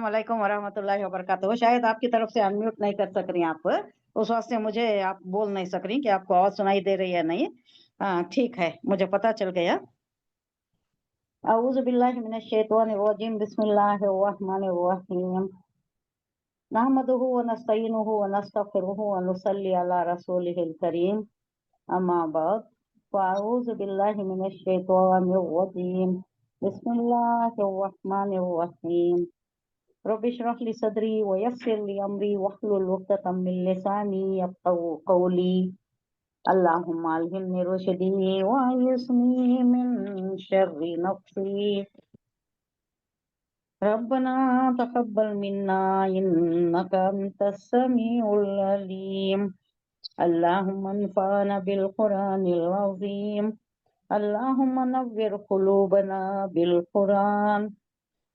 वालेकुम वरहमतुल्लाहि वबरकातुहू। शायद आपकी तरफ से अनम्यूट नहीं कर सक रही आप, उस वास्ते मुझे आप बोल नहीं सक रही कि आपको आवाज सुनाई दे रही है नहीं। ठीक है, मुझे पता चल गया। अऊज़ु बिल्लाहि मिनश शैतानिर रजीम, बिस्मिल्लाहिर रहमानिर रहीम। नहमदुहु व नस्तईनुहु व नस्तगफिरुहु व नुसल्ली अला रसूलिहिल करीम, अम्मा बाद। फ़अऊज़ु बिल्लाहि मिनश शैतानिर रजीम, बिस्मिल्लाहिर रहमानिर रहीम। रब्बि इश्रह ली सदरी व यस्सिर ली अमरी वहलुल उक़दतम मिन लिसानी यफ़क़हू क़ौली। अल्लाहुम्मा अल्हिमनी रुश्दी व अय्यिज़नी मिन शर्रि नफ़्सी। रब्बना तक़ब्बल मिन्ना इन्नका अंतस समीउल अलीम। अल्लाहुम्मा अन्फ़अना बिल क़ुरानिल अज़ीम। अल्लाहुम्मा नव्विर क़ुलूबना बिल क़ुरान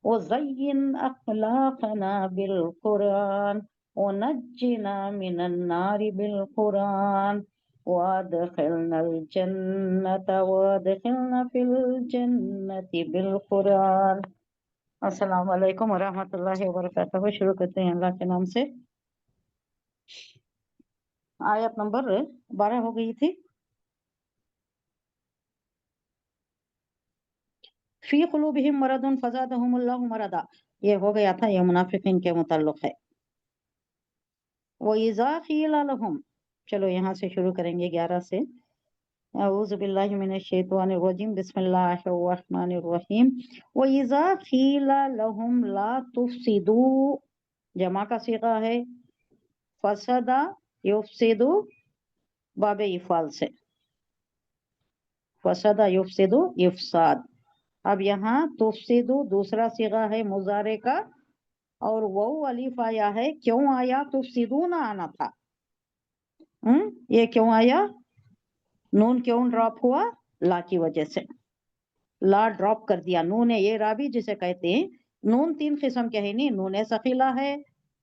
वज़य्यिन अख़लाक़ना बिल क़ुरान वनज्जिना मिनन नारि बिल क़ुरान वअदख़िलनल जन्नता वअदख़िलना फ़िल जन्नति बिल क़ुरान। अस्सलामु अलैकुम वरहमतुल्लाहि वबरकातुहू। शुरू करते हैं अल्लाह के नाम से। आयत नंबर 12 हो गई थी। फी क़ुलूबिहिम मरदुन फ़ज़ादहुमुल्लाहु मरदा, ये हो गया था, ये मुनाफिकीन के मुताल्लिक़ है। वो इज़ा क़ीला लहुम, चलो यहाँ से शुरू करेंगे 11 से। अऊज़ु बिल्लाहि मिनश शैतानिर रजीम, बिस्मिल्लाहिर रहमानिर रहीम। व इज़ा क़ीला लहुम ला तुफ़सिदू, जमा का सीगा है। फसदा युफ़सिदु बाबे इफ़ाल से, फसदा युफ़सिदु इफ़साद। अब यहाँ तुफ़सिदु दूसरा सीगा है मुज़ारे का, और वो अलिफ आया है। क्यों आया? तुफ़सिदूना आना था। ये क्यों आया? नून क्यों ड्रॉप हुआ? ला की वजह से। ला ड्रॉप कर दिया। नून ये राबी जिसे कहते हैं। नून 3 किस्म के है, नहीं, नून सकीला है,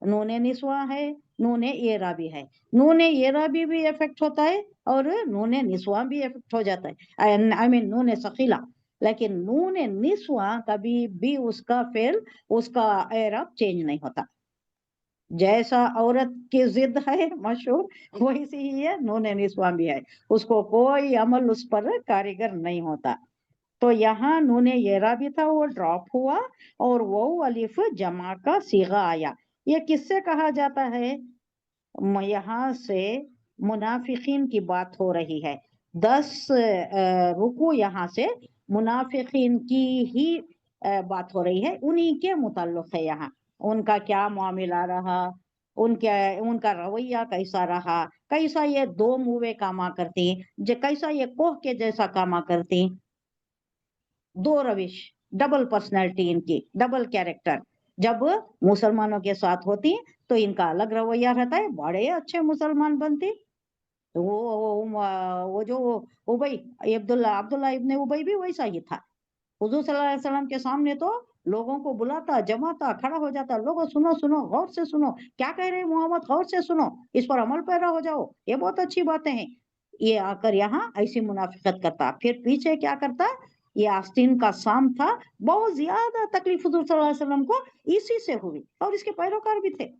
नून निस्वा है, नून ये राबी है। नून ये राबी भी इफेक्ट होता है और नून निस्वा भी इफेक्ट हो जाता है, आई मीन नून सकीला। लेकिन नून निस्वा कभी भी उसका फेल, उसका एरब चेंज नहीं होता। जैसा औरत की जिद है मशहूर, वैसी ही है नून निस्वा भी है, उसको कोई अमल उस पर कारीगर नहीं होता। तो यहाँ नून येरा भी था, वो ड्रॉप हुआ, और वो अलिफ जमा का सीगा आया। ये किससे कहा जाता है? यहाँ से मुनाफिकीन की बात हो रही है। 10 रुकू यहाँ से मुनाफिकीन की ही बात हो रही है, उन्हीं के मुताल्लिक़ है। यहाँ उनका क्या मामला रहा, उनका रवैया कैसा रहा, कैसा ये दो मुँहे कामा करती, कैसा ये कोह के जैसा कामा करती। दो रविश, डबल पर्सनैलिटी इनकी, डबल कैरेक्टर। जब मुसलमानों के साथ होती तो इनका अलग रवैया रहता है, बड़े अच्छे मुसलमान बनती। तो वो जो उबई अब्दुल्ला इब्ने उबई भी वैसा ही था। हुजूर सल्लल्लाहु अलैहि वसल्लम के सामने तो लोगों को बुलाता, जमाता, खड़ा हो जाता, लोगों सुनो सुनो, गौर से सुनो, क्या कह रहे हैं मोहम्मद, गौर से सुनो, इस पर अमल पैरा हो जाओ, ये बहुत अच्छी बातें हैं। ये आकर यहाँ ऐसी मुनाफिकत करता, फिर पीछे क्या करता? ये आस्तीन का साम था, बहुत ज्यादा तकलीफ हुजूर सल्लल्लाहु अलैहि वसल्लम को इसी से हुई, और इसके पैरोकार भी थे।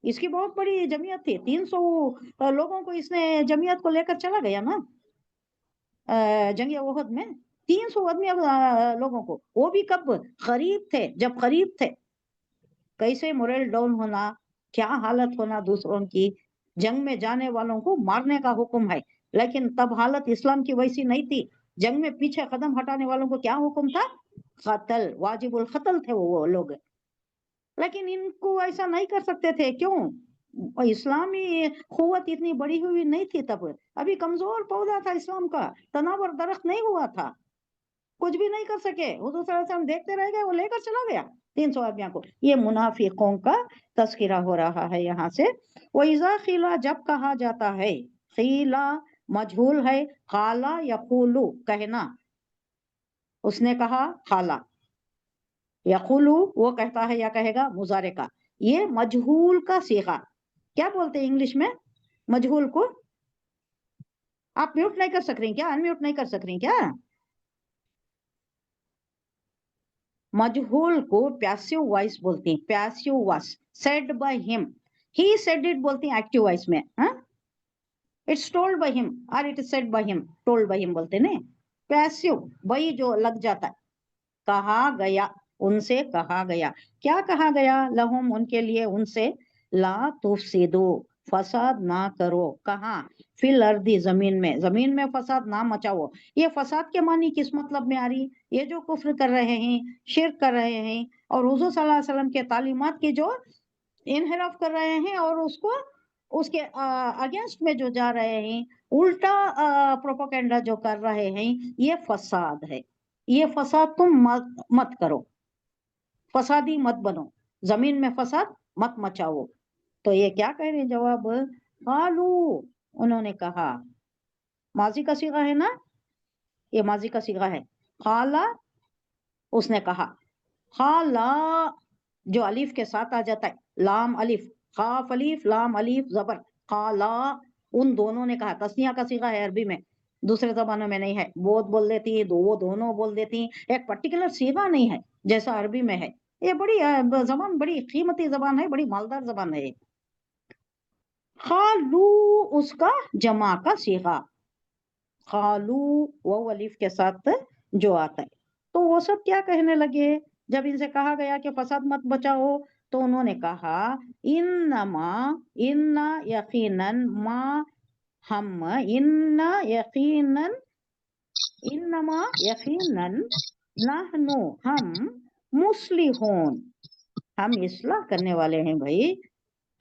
इसकी बहुत बड़ी जमीयत थी, 300 लोगों को इसने जमीयत को लेकर चला गया ना जंग ओहद में। 300 आदमी लोगों को, वो भी कब? करीब थे, जब करीब थे। कैसे मोरल डाउन होना, क्या हालत होना दूसरों की। जंग में जाने वालों को मारने का हुक्म है, लेकिन तब हालत इस्लाम की वैसी नहीं थी। जंग में पीछे कदम हटाने वालों को क्या हुक्म था? कत्ल, वाजिबुल कत्ल थे वो लोग। लेकिन इनको ऐसा नहीं कर सकते थे, क्यों? इस्लामी कुव्वत इतनी बड़ी हुई नहीं थी तब, अभी कमजोर पौधा था इस्लाम का, तनावर दरख्त नहीं हुआ था, कुछ भी नहीं कर सके। हुजूर सल्लल्लाहु अलैहि वसल्लम देखते रह गए, वो लेकर चला गया 300 आदमियों को। ये मुनाफिकों का तस्करा हो रहा है यहाँ से। वो इज़ा खिला, जब कहा जाता है, खिला मजहूल है, खाला यकूलू कहना, उसने कहा खाला, यकूलू वो कहता है या कहेगा, मुजारे का। ये मजहूल का सीगा, क्या बोलते हैं इंग्लिश में मजहूल को? आप म्यूट नहीं कर सक रही क्या? अनम्यूट नहीं कर सक रही क्या? मजहूल को पैसिव वॉइस बोलते हैं, passive voice, said by him, he said it बोलते हैं एक्टिव वॉइस में, इट्स टोल्ड बाय हिम और it is said by him, told by him बोलते हैं। पैसिव वही जो लग जाता है, कहा गया, उनसे कहा गया, क्या कहा गया, लहुम उनके लिए, उनसे, ला तुफसिदू फसाद ना करो, कहाँ, फिल अर्दी जमीन में फसाद ना मचाओ। ये फसाद के मानी किस मतलब में आ रही, ये जो कुफ्र कर रहे हैं, शिर्क कर रहे हैं और हुजूर सल्लल्लाहु अलैहि वसल्लम के तालीमात की जो इनहराफ कर रहे हैं और उसको उसके अगेंस्ट में जो जा रहे हैं, उल्टा प्रोपेगेंडा जो कर रहे हैं, ये फसाद है। ये फसाद तुम मत करो, फसादी मत बनो, जमीन में फसाद मत मचाओ। तो ये क्या कह रहे हैं जवाब, कालू उन्होंने कहा, माजी का सीगा है ना, ये माजी का सीगा है, खाला उसने कहा, खाला जो अलीफ के साथ आ जाता है, लाम अलीफ, खाफ अलीफ लाम अलीफ जबर, खाला उन दोनों ने कहा, तस्निया का सीगा है अरबी में, दूसरे जबानों में नहीं है, वो बोल देती, वो दोनों बोल देती, एक पर्टिकुलर सीगा नहीं है जैसा अरबी में है। ये बड़ी जबान, बड़ी कीमती जबान है, बड़ी मालदार जबान है। खालू उसका जमा का सीगा, खालू वो अलीफ के साथ जो आता है। तो वो सब क्या कहने लगे, जब इनसे कहा गया कि फसाद मत बचाओ, तो उन्होंने कहा, इन्नमा, इन्ना यकीनन, मा हम, इन्ना यकीनन, इन्नमा यकीनन, नहनु हम, मुस्लिहून हम इस्लाह करने वाले हैं भाई,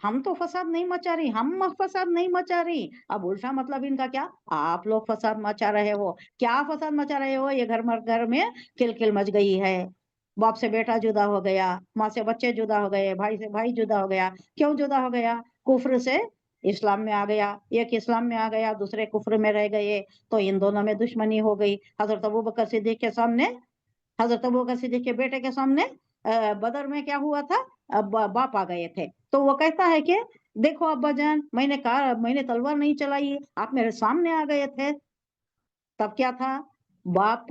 हम तो फसाद नहीं मचा रही, हम फसाद नहीं मचा रही। अब उल्टा मतलब इनका क्या, आप लोग फसाद मचा रहे हो। क्या फसाद मचा रहे हो, ये घर में खिलखिल मच गई है, बाप से बेटा जुदा हो गया, माँ से बच्चे जुदा हो गए, भाई से भाई जुदा हो गया। क्यों जुदा हो गया, कुफ्र से इस्लाम में आ गया, एक इस्लाम में आ गया, दूसरे कुफ्र में रह गए, तो इन दोनों में दुश्मनी हो गई। हजरत अबू बकर सिद्दीक के सामने, हजरत अबू बकर सिद्दीक के बेटे के सामने बदर में क्या हुआ था, बाप आ गए थे, तो वो कहता है कि देखो अब्बा जान, मैंने कहा, मैंने तलवार नहीं चलाई, आप मेरे सामने आ गए थे। तब क्या था, बाप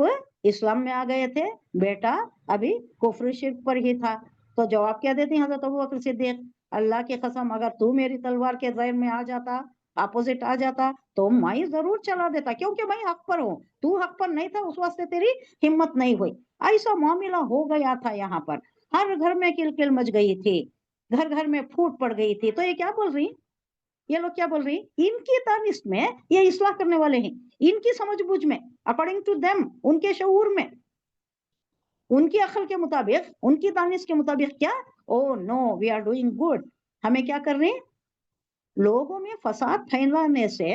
इस्लाम में आ गए थे, बेटा अभी कुफ्र शिर्क पर ही था। तो जवाब क्या देती हजरत अबू बकर सिद्दीक, अल्लाह की कसम अगर तू मेरी तलवार के ज़हन में आ जाता, अपोजिट आ जाता, तो मैं जरूर चला देता, क्योंकि मैं हक पर हूँ, तू हक पर नहीं था, उस वास्ते तेरी हिम्मत नहीं हुई। ऐसा मामला हो गया था यहाँ पर, हर घर में किलकिल मच गई थी, घर घर में फूट पड़ गई थी। तो ये क्या बोल रही, ये लोग क्या बोल रही, इनकी दानिश में ये इस्लाह करने वाले हैं, इनकी समझबूझ में, अकॉर्डिंग टू देम, उनके शऊर में, उनकी अकल के मुताबिक, उनकी दानिश के मुताबिक क्या, oh no we are doing good, हमें क्या कर रहे हैं, लोगों में फसाद फैलाने से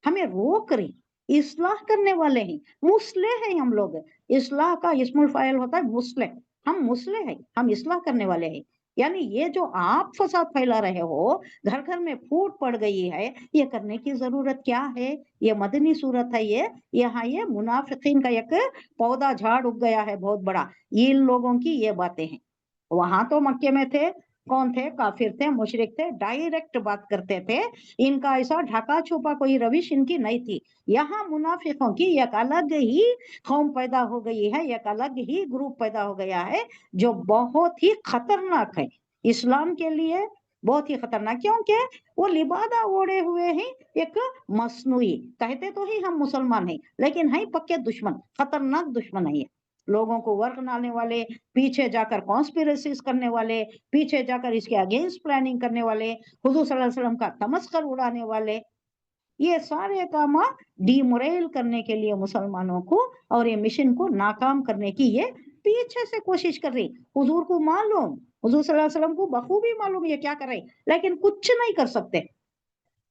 हमें रोक रही, इस्लाह करने वाले हैं, मुस्ले हैं हम लोग। इस्लाह का इस्मुल फाइल होता है मुस्ले, हम मुस्ले हैं, हम इस्लाह करने वाले हैं। यानी ये जो आप फसाद फैला रहे हो, घर घर में फूट पड़ गई है, ये करने की जरूरत क्या है, ये मदनी सूरत है, ये यहाँ ये मुनाफिकीन का एक पौधा झाड़ उग गया है बहुत बड़ा, इन लोगों की ये बातें हैं। वहां तो मक्के में थे, कौन थे, काफिर थे, मुशरिक थे, डायरेक्ट बात करते थे, इनका ऐसा ढका छुपा कोई रविश इनकी नहीं थी। यहाँ मुनाफिकों की एक अलग ही कौम पैदा हो गई है, एक अलग ही ग्रुप पैदा हो गया है, जो बहुत ही खतरनाक है इस्लाम के लिए, बहुत ही खतरनाक, क्योंकि वो लिबादा ओढ़े हुए हैं, एक मसनूई, कहते तो ही हम मुसलमान हैं, लेकिन है पक्के दुश्मन, खतरनाक दुश्मन है, लोगों को वर्ग डालने वाले, पीछे जाकर कॉन्स्पिरेसीज करने वाले, पीछे जाकर इसके अगेंस्ट प्लानिंग करने वाले, हुजूर सल्लल्लाहु अलैहि वसल्लम का तमस्कर उड़ाने वाले, ये सारे काम डिमोरल करने के लिए मुसलमानों को और ये मिशन को नाकाम करने की ये पीछे से कोशिश कर रही। हुजूर को मालूम, हुजूर सल्लल्लाहु अलैहि वसल्लम को बखूबी मालूम ये क्या कर रहे, लेकिन कुछ नहीं कर सकते।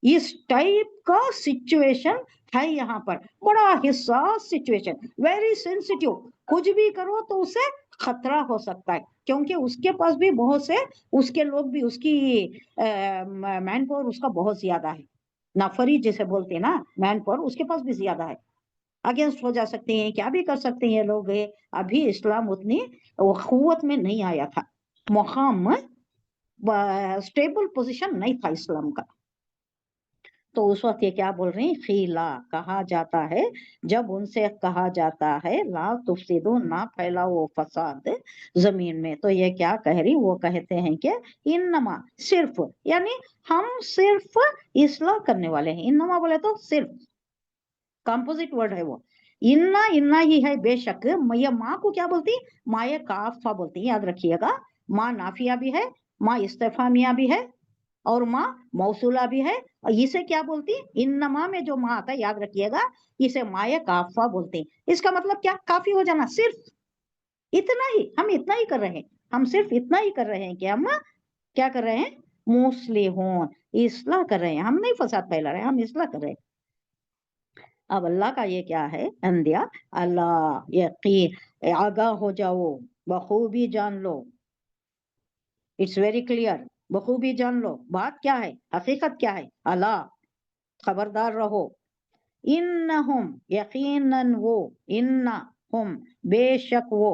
इस टाइप का सिचुएशन है यहाँ पर, बड़ा हिस्सास सिचुएशन, वेरी सेंसिटिव, कुछ भी करो तो उसे खतरा हो सकता है, क्योंकि उसके पास भी बहुत से, उसके लोग भी, उसकी मैन पावर उसका बहुत ज्यादा है, नफरी जिसे बोलते हैं ना, मैन पावर उसके पास भी ज्यादा है, अगेंस्ट हो जा सकते हैं, क्या भी कर सकते हैं ये लोग। अभी इस्लाम उतनी कुव्वत में नहीं आया था, मुकाम स्टेबल पोजीशन नहीं था इस्लाम का। तो उस वक्त ये क्या बोल रही हैं, खीला कहा जाता है, जब उनसे कहा जाता है ला तुफसिदू ना फैलाओ फसाद जमीन में, तो ये क्या कह रही, वो कहते हैं कि इन्नमा सिर्फ, यानी हम सिर्फ इस्लाह करने वाले हैं। इन्नमा बोले तो सिर्फ, कंपोजिट वर्ड है वो, इन्ना इन्ना ही है बेशक। ये माँ को क्या बोलती, माँ ये काफा बोलती, याद रखिएगा। माँ नाफिया भी है, माँ इस्तेफामिया भी है, और माँ मौसूला भी है। और इसे क्या बोलती, इन्नमा में जो माँ आता है, याद रखिएगा, इसे माए काफा बोलते हैं। इसका मतलब क्या, काफी हो जाना, सिर्फ इतना ही, हम इतना ही कर रहे हैं, हम सिर्फ इतना ही कर रहे हैं कि हम क्या कर रहे हैं, मुस्लिहून, इस्लाह कर रहे हैं, हम नहीं फसाद फैला रहे हैं, हम इस्लाह कर रहे हैं। अब अल्लाह का ये क्या है, अंदिया, अल्लाह यकीन, आगाह हो जाओ, बखूबी जान लो, इट्स वेरी क्लियर, बखूबी जान लो, बात क्या है, हकीकत क्या है, अल्लाह खबरदार रहो, इन्नहुम यकीनन वो, इन्ना हम बेशक वो,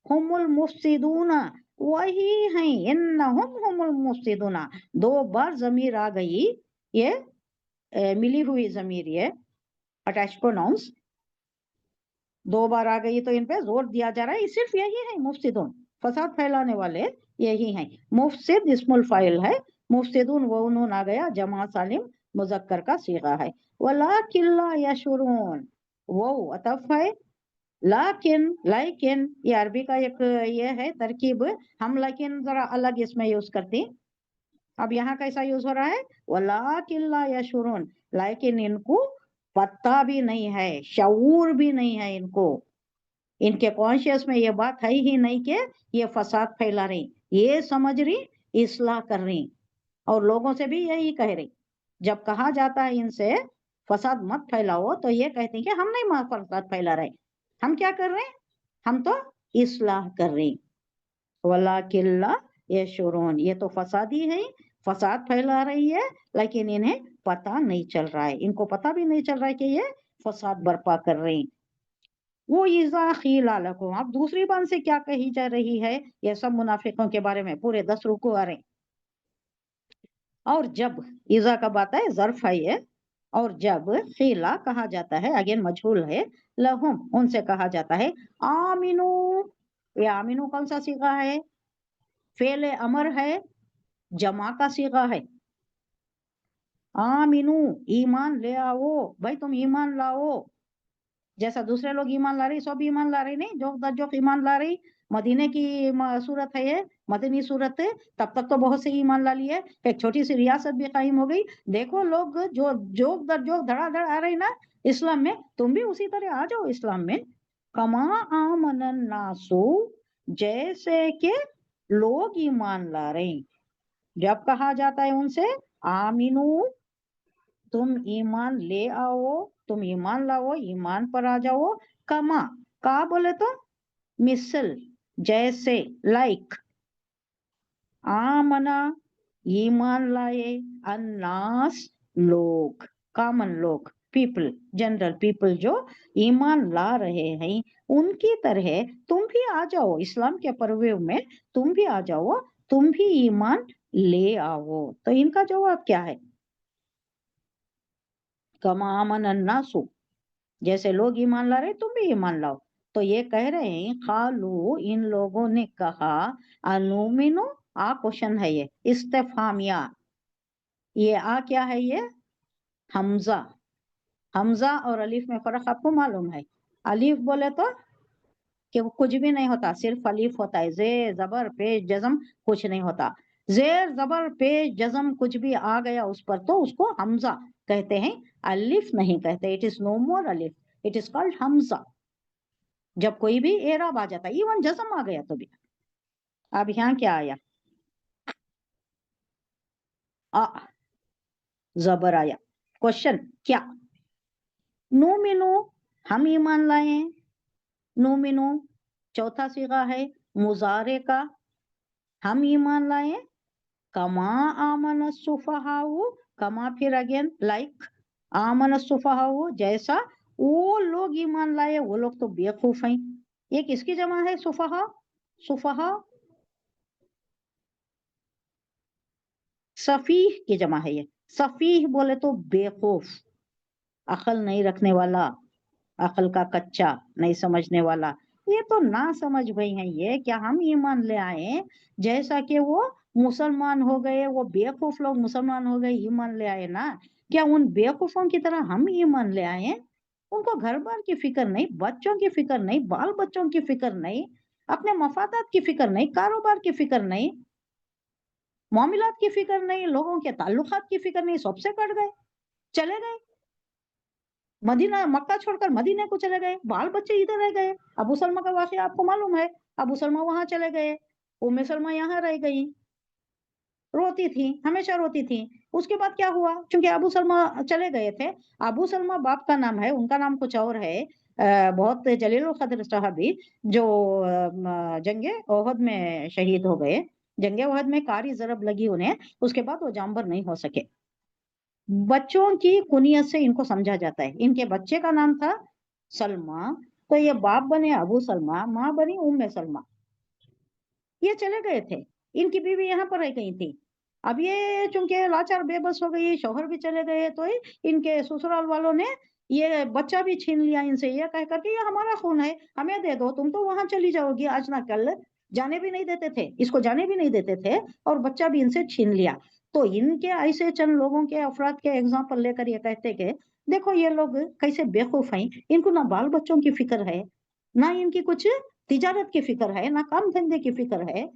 हुमुल मुफ्सिदूना वही हैं, इन्नहुम हुमुल मुफ्सिदूना, दो बार जमीर आ गई, ये मिली हुई जमीर, ये अटैच प्रोनाउंस दो बार आ गई, तो इन पे जोर दिया जा रहा है, सिर्फ यही है मुफ्सिदून, फसाद फैलाने वाले यही हैं। मुफ्सिद इस्मुल फाइल है, मुफ्सिदून वो नून आ गया, जमा सालिम मुजक्कर का सीगा है। वलाकिन ला यशुरून, वो अतफ है, लाकिन लाकिन ये अरबी का एक ये है तरकीब, हम लेकिन जरा अलग इसमें यूज करते। अब यहाँ कैसा यूज हो रहा है, वलाकिन ला यशुरून, लेकिन इनको पता भी नहीं है, शऊर भी नहीं है इनको, इनके कॉन्शियस में ये बात है ही नहीं कि ये फसाद फैला रही, ये समझ रही इस्लाह कर रही, और लोगों से भी यही कह रही। जब कहा जाता है इनसे फसाद मत फैलाओ, तो ये कहते हैं कि हम नहीं फसाद फैला रहे, हम क्या कर रहे हैं, हम तो इस्लाह कर रहे हैं। वलाकिल्ला यशुरून, ये तो फसादी है, फसाद फैला रही है, लेकिन इन्हें पता नहीं चल रहा है, इनको पता भी नहीं चल रहा है कि ये फसाद बर्पा कर रहे हैं। वो इज़ा क़ीला लकुम, अब दूसरी बात से क्या कही जा रही है, ये सब मुनाफिकों के बारे में, पूरे 10 रुकू आ रहे। और जब, इज़ा का बात है, ज़र्फ है ये, और जब क़ीला कहा जाता है, अगेन मजहूल है, लहुम उनसे कहा जाता है, आमिनू, ये आमिनू कौन सा सीगा है, फेल अमर है, जमा का सीगा है, आमिनू ईमान ले आओ, भाई तुम ईमान लाओ, जैसा दूसरे लोग ईमान ला रही, सब ईमान ला रही नहीं, जो जो ईमान ला रही, मदीने की सूरत है ये, मदनी सूरत है, तब तक तो बहुत से ईमान ला लिए, एक छोटी सी रियासत भी कायम हो गई। देखो लोग जो जोक दर जोक धड़ाधड़ आ रही ना इस्लाम में, तुम भी उसी तरह आ जाओ इस्लाम में। कमा आमनन नासु, जैसे के लोग ईमान ला रहे, जब कहा जाता है उनसे आमीनू, तुम ईमान ले आओ, तुम ईमान लाओ, ईमान पर आ जाओ, कमा, का बोले तो मिसल, जैसे, लाइक, आमना ईमान लाए, अन्नास लोग, कॉमन लोग, पीपल, जनरल पीपल जो ईमान ला रहे हैं, उनकी तरह तुम भी आ जाओ इस्लाम के पर्व में, तुम भी आ जाओ, तुम भी ईमान ले आओ। तो इनका जवाब क्या है, कमा आमन अन्नासु, जैसे लोग ईमान ला रहे तुम भी ईमान लाओ। तो ये कह रहे हैं, खालू इन लोगों ने कहा, अनुमिनु, आ क्वेश्चन है ये, इस्तेफामिया, ये आ क्या है, ये हमजा, हमजा और अलीफ में फर्क आपको मालूम है, अलीफ बोले तो कि वो कुछ भी नहीं होता, सिर्फ अलीफ होता है, जेर जबर पेश जज्म कुछ नहीं होता, जेर जबर पेश जज्म कुछ भी आ गया उस पर तो उसको हमजा कहते हैं, अलिफ नहीं कहते, इट इज नो मोर अलिफ, इट इज कॉल्ड हमजा, जब कोई भी एराब आ जाता है, इवन जज्म आ गया तो भी। अब यहाँ क्या आया, आ जबर आया, क्वेश्चन क्या, नूमिनु हम ईमान लाए, नूमिनु चौथा सीगा है मुजारे का, हम ईमान लाए, कमा आमन सुफहाउ, कमा फिर अगेन लाइक, आमन सुफहाउ जैसा वो लोग ईमान लाए, वो लोग तो बेवकूफ हैं। ये किसकी जमा है, सुफहा, सुफहा सफीह की जमा है ये, सफीह बोले तो बेवकूफ, अकल नहीं रखने वाला, अकल का कच्चा, नहीं समझने वाला। ये तो ना समझ भाई है ये, क्या हम ईमान ले आए जैसा कि वो मुसलमान हो गए, वो बेवकूफ लोग मुसलमान हो गए, ईमान ले आए ना, क्या उन बेवकूफों की तरह हम ईमान ले आए? उनको घर बार की फिक्र नहीं, बच्चों की फिक्र नहीं, बाल बच्चों की फिक्र नहीं, अपने मफादात की फिक्र नहीं, कारोबार की फिक्र नहीं, मामलात की फिक्र नहीं, लोगों के ताल्लुकात की फिक्र नहीं, सबसे कट गए, चले गए मदीना, मक्का छोड़कर मदीने को चले गए, बाल बच्चे इधर रह गए। अबू सलमा का वाकया आपको मालूम है, अबू सलमा वहां चले गए, उम्मे सलमा यहाँ रह गई, रोती थी, हमेशा रोती थी। उसके बाद क्या हुआ, क्योंकि अबू सलमा चले गए थे। अबू सलमा बाप का नाम है, उनका नाम कुछ और है। बहुत जलील कदर सहाबी जो जंगे ओहद में शहीद हो गए, जंगे ओहद में कारी जरब लगी उन्हें, उसके बाद वो जानवर नहीं हो सके। बच्चों की कुनियत से इनको समझा जाता है, इनके बच्चे का नाम था सलमा, तो ये बाप बने अबू सलमा, माँ बनी उम्मे सलमा। ये चले गए थे, इनकी बीवी यहाँ पर रह गई थी। अब ये चूंकि लाचार बेबस हो गई, शौहर भी चले गए, तो इनके ससुराल वालों ने ये बच्चा भी छीन लिया इनसे, ये कह करके ये हमारा खून है, हमें दे दो, तुम तो वहां चली जाओगी आज ना कल। जाने भी नहीं देते थे, इसको जाने भी नहीं देते थे, और बच्चा भी इनसे छीन लिया। तो इनके ऐसे चंद लोगों के अफराद के एग्जाम्पल लेकर ये कहते कि देखो ये लोग कैसे बेवकूफ हैं, इनको ना बाल बच्चों की फिक्र है, ना इनकी कुछ तिजारत की फिक्र है, ना काम धंधे की फिक्र है,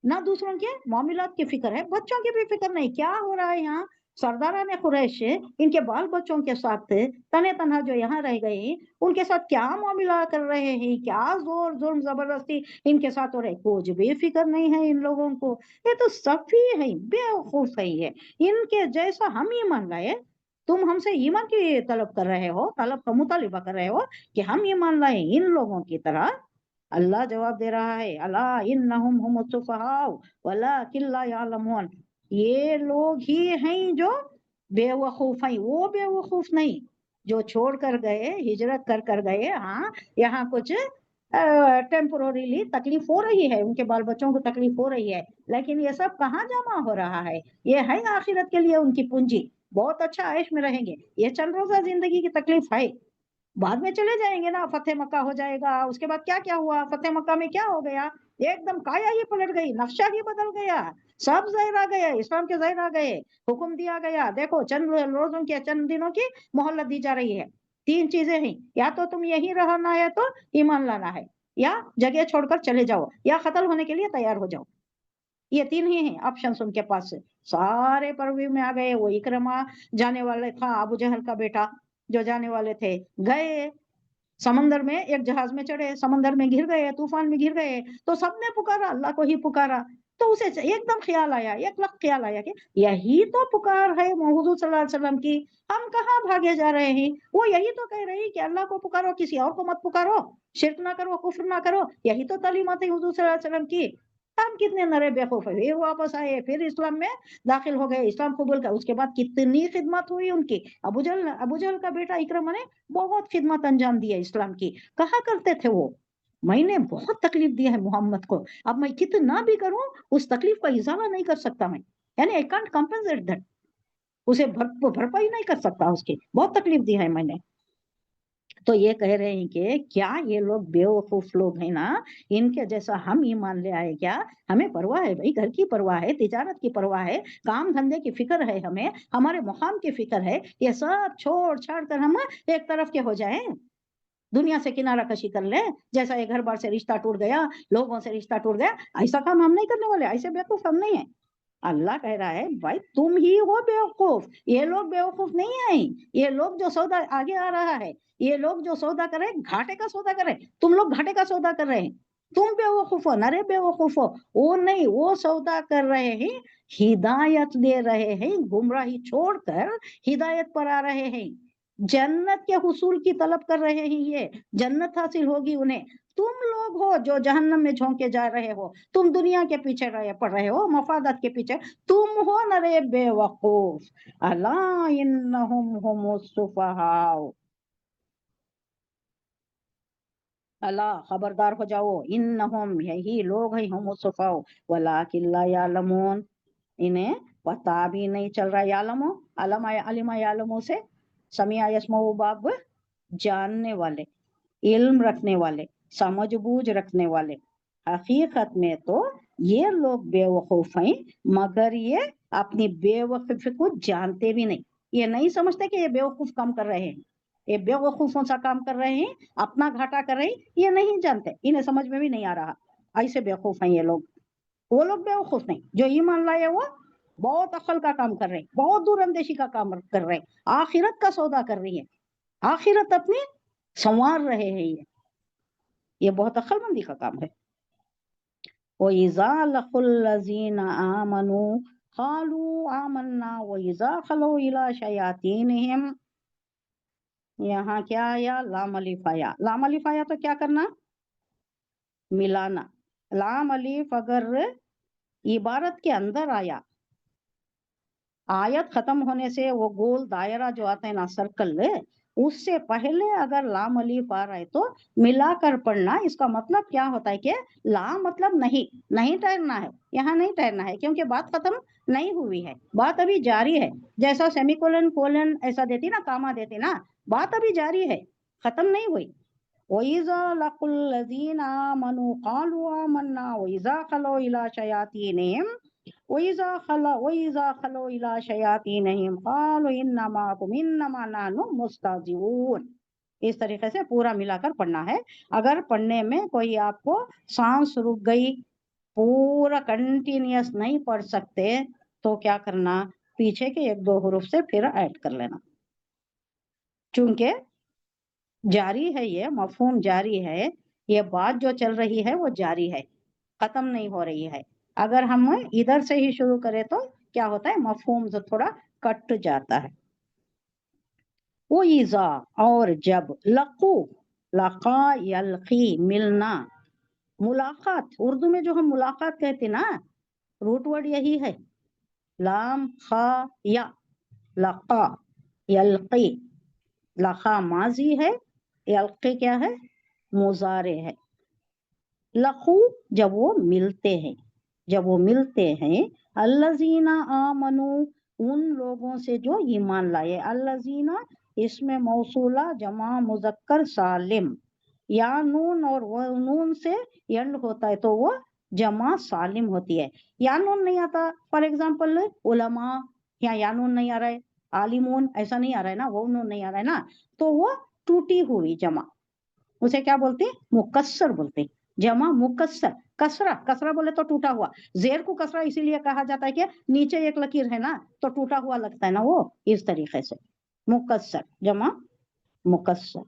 ना दूसरों के मामलात की फिक्र है, बच्चों की भी फिक्र नहीं। क्या हो रहा है यहाँ, सरदारान कुरैश इनके बाल बच्चों के साथ तने तनहा जो यहाँ रह गए, उनके साथ क्या मामला कर रहे हैं, क्या जोर जुल्म जबरदस्ती इनके साथ हो रहे, कुछ भी फिक्र नहीं है इन लोगों को। ये तो सफी है, बेवकूफ है, इनके जैसा हम ईमान लाए। तुम हमसे ईमान की तलब कर रहे हो, तलब का मुतालिबा कर रहे हो कि हम ईमान लाए इन लोगों की तरह। अल्लाह जवाब दे रहा है, अला इन्नहुम हुमुस सुफहाउ वलाकिन ला यालमून, ये लोग ही हैं जो बेवकूफ हैं, वो बेवकूफ नहीं जो छोड़ कर गए, हिजरत कर कर गए। हाँ, यहाँ कुछ टेम्पोररीली तकलीफ हो रही है, उनके बाल बच्चों को तकलीफ हो रही है, लेकिन ये सब कहाँ जमा हो रहा है, ये है आखिरत के लिए उनकी पूंजी, बहुत अच्छा आयश में रहेंगे। ये चंद रोजा जिंदगी की तकलीफ है, बाद में चले जाएंगे ना, फतेह मक्का हो जाएगा। उसके बाद क्या क्या हुआ, फतेह मक्का में क्या हो गया, एकदम काया ही पलट गई, नक्शा ही बदल गया, सब जहर आ गए, इस्लाम के जहर आ गए, हुक्म दिया गया, देखो चंद रोजों के, चंद दिनों की मोहलत दी जा रही है। तीन चीजें हैं, या तो तुम यही रहना है तो ईमान लाना है, या जगह छोड़कर चले जाओ, या कत्ल होने के लिए तैयार हो जाओ। ये तीन ही हैं ऑप्शन उनके पास। सारे परवीन में आ गए। वो इकरमा जाने वाले था, अबू जहल का बेटा, जो जाने वाले थे, गए समंदर में, एक जहाज में चढ़े, समंदर में घिर गए, तूफान में घिर गए, तो सबने पुकारा, अल्लाह को ही पुकारा। तो उसे एकदम ख्याल आया, एक लख्त ख्याल आया कि यही तो पुकार है हुजूर सल्लल्लाहु अलैहि वसल्लम की, हम कहाँ भागे जा रहे हैं। वो यही तो कह रही कि अल्लाह को पुकारो, किसी और को मत पुकारो, शिर्क ना करो, कुफ्र ना करो, यही तो तालीमात है हुजूर सल्लल्लाहु अलैहि वसल्लम की। हम कितने नरे बेवकूफ है, फिर वापस आए, फिर इस्लाम में दाखिल हो गए, इस्लाम कबूल कर, उसके बाद कितनी खिदमत हुई उनकी। अबू जहल का बेटा इकरमा ने बहुत खिदमत अंजाम दी है इस्लाम की। कहा करते थे वो, मैंने बहुत तकलीफ दी है मोहम्मद को, अब मैं कितना भी करूं उस तकलीफ का इजाला नहीं कर सकता मैं, यानी आई कांट कंपेंसेट दैट, उसे भरपाई नहीं कर सकता उसकी, बहुत तकलीफ दी है मैंने। तो ये कह रहे हैं कि क्या ये लोग बेवकूफ लोग हैं ना, इनके जैसा हम ईमान ले आए क्या? हमें परवाह है भाई, घर की परवाह है, तिजारत की परवाह है, काम धंधे की फिक्र है, हमें हमारे मुकाम की फिक्र है, ये सब छोड़ छाड़ कर हम एक तरफ के हो जाएं, दुनिया से किनारा कशी कर ले। जैसा ये घर बार से रिश्ता टूट गया, लोगों से रिश्ता टूट गया, ऐसा काम हम नहीं करने वाले, ऐसे बेवकूफ हम नहीं है। अल्लाह कह रहा है भाई तुम ही हो बेवकूफ, ये लोग बेवकूफ नहीं है। ये लोग जो सौदा आगे आ रहा है, ये लोग जो सौदा कर रहे हैं, घाटे का सौदा कर रहे हैं, तुम लोग घाटे का सौदा कर रहे हैं, तुम बेवकूफ हो, नरे बेवकूफ हो। वो नहीं, वो सौदा कर रहे हैं, हिदायत दे रहे हैं, गुमराही छोड़कर हिदायत पर आ रहे हैं, जन्नत के हुसूल की तलब कर रहे हैं, ये जन्नत हासिल होगी उन्हें। तुम लोग हो जो जहन्नम में झोंके जा रहे हो, तुम दुनिया के पीछे पड़ रहे हो, मफादत के पीछे, तुम हो नरे बेवकूफ। अला इन्नहुम हुमुस सुफहाउ, अला खबरदार हो जाओ, इन्नहुम यही लोग हैं, हुमुस सुफहाउ वलाकिन ला यालमून, इन्हें पता भी नहीं चल रहा। यालमो, अलिमा यालमो से समिया यस्मऊ बाब जानने वाले, इल्म रखने वाले, समझ बूझ रखने वाले। हकीकत में तो ये लोग बेवकूफ हैं, मगर ये अपनी बेवकूफी को जानते भी नहीं। ये नहीं समझते कि ये बेवकूफ काम कर रहे हैं, ये बेवकूफों सा काम कर रहे हैं, अपना घाटा कर रहे हैं, ये नहीं जानते, इन्हें समझ में भी नहीं आ रहा। ऐसे बेवकूफ हैं ये लोग। वो लोग बेवकूफ नहीं, जो ईमान लाए वो बहुत अक्ल का काम कर रहे हैं, बहुत दूरअंदेशी का काम कर रहे हैं, आखिरत का सौदा कर रही है, आखिरत अपनी संवार रहे हैं। ये बहुत अक्लमंदी का काम है। वइज़ा लक़ुल्लज़ीना आमनू क़ालू आमन्ना वइज़ा ख़लौ इला शयातीनिहिम। यहाँ क्या आया? लाम अलिफ आया। लाम अलिफ आया तो क्या करना? मिलाना। लाम अलिफ अगर इबारत के अंदर आया, आयत खत्म होने से वो गोल दायरा जो आता है ना, सर्कल, उससे पहले अगर लाम अलिफ आ रहा है तो मिलाकर पढ़ना। इसका मतलब क्या होता है कि लाम मतलब नहीं, नहीं ठहरना है, यहाँ नहीं ठहरना है, क्योंकि बात खत्म नहीं हुई है, बात अभी जारी है। जैसा सेमीकोलन कोलन ऐसा देती ना, कामा देती ना, बात अभी जारी है, खत्म नहीं हुई। वइज़ा लक़ुल्लज़ीना आमनू क़ालू आमन्ना वइज़ा ख़लौ इला शयातीनिहिम वइज़ा ख़लौ इला शयातीनिहिम क़ालू इन्ना माअकुम इन्नमा नहनु मुस्तहज़िऊन। इस तरीके से पूरा मिलाकर पढ़ना है। अगर पढ़ने में कोई आपको सांस रुक गई, पूरा कंटिन्यूअस नहीं पढ़ सकते, तो क्या करना? पीछे के एक दो हुरूफ से फिर ऐड कर लेना। चूंकि जारी है, ये मफहूम जारी है, ये बात जो चल रही है वो जारी है, खत्म नहीं हो रही है। अगर हम इधर से ही शुरू करें तो क्या होता है? मफहूम जो थोड़ा कट जाता है। वो ईज़ा और जब, लक़ू, लक़ा यल्क़ी मिलना, मुलाकात, उर्दू में जो हम मुलाकात कहते ना, रूट वर्ड यही है, लाम खा या, लक़ा यल्क़ी। लक़ा माजी है, यल्क़ी क्या है? मुजारे है। लक़ू जब वो मिलते हैं, जब वो मिलते हैं, अल्लज़ीना आमनू उन लोगों से जो ईमान लाए। अल्लज़ीना इसमें मौसूला जमा मुज़क्कर सालिम, या नून और वो नून से एंड होता है तो वो जमा सालिम होती है। या नून नहीं आता, फॉर एग्जाम्पल उलमा, या नून नहीं आ रहा है, आलिमून ऐसा नहीं आ रहा है ना, वो नून नहीं आ रहा है ना, तो वो टूटी हुई जमा, उसे क्या बोलते हैं? मुकस्सर बोलते हैं। जमा मुकस्सर। कसरा, कसरा बोले तो टूटा हुआ। जेर को कसरा इसीलिए कहा जाता है कि नीचे एक लकीर है ना, तो टूटा हुआ लगता है ना, वो इस तरीके से मुकस्सर, जमा मुकस्सर।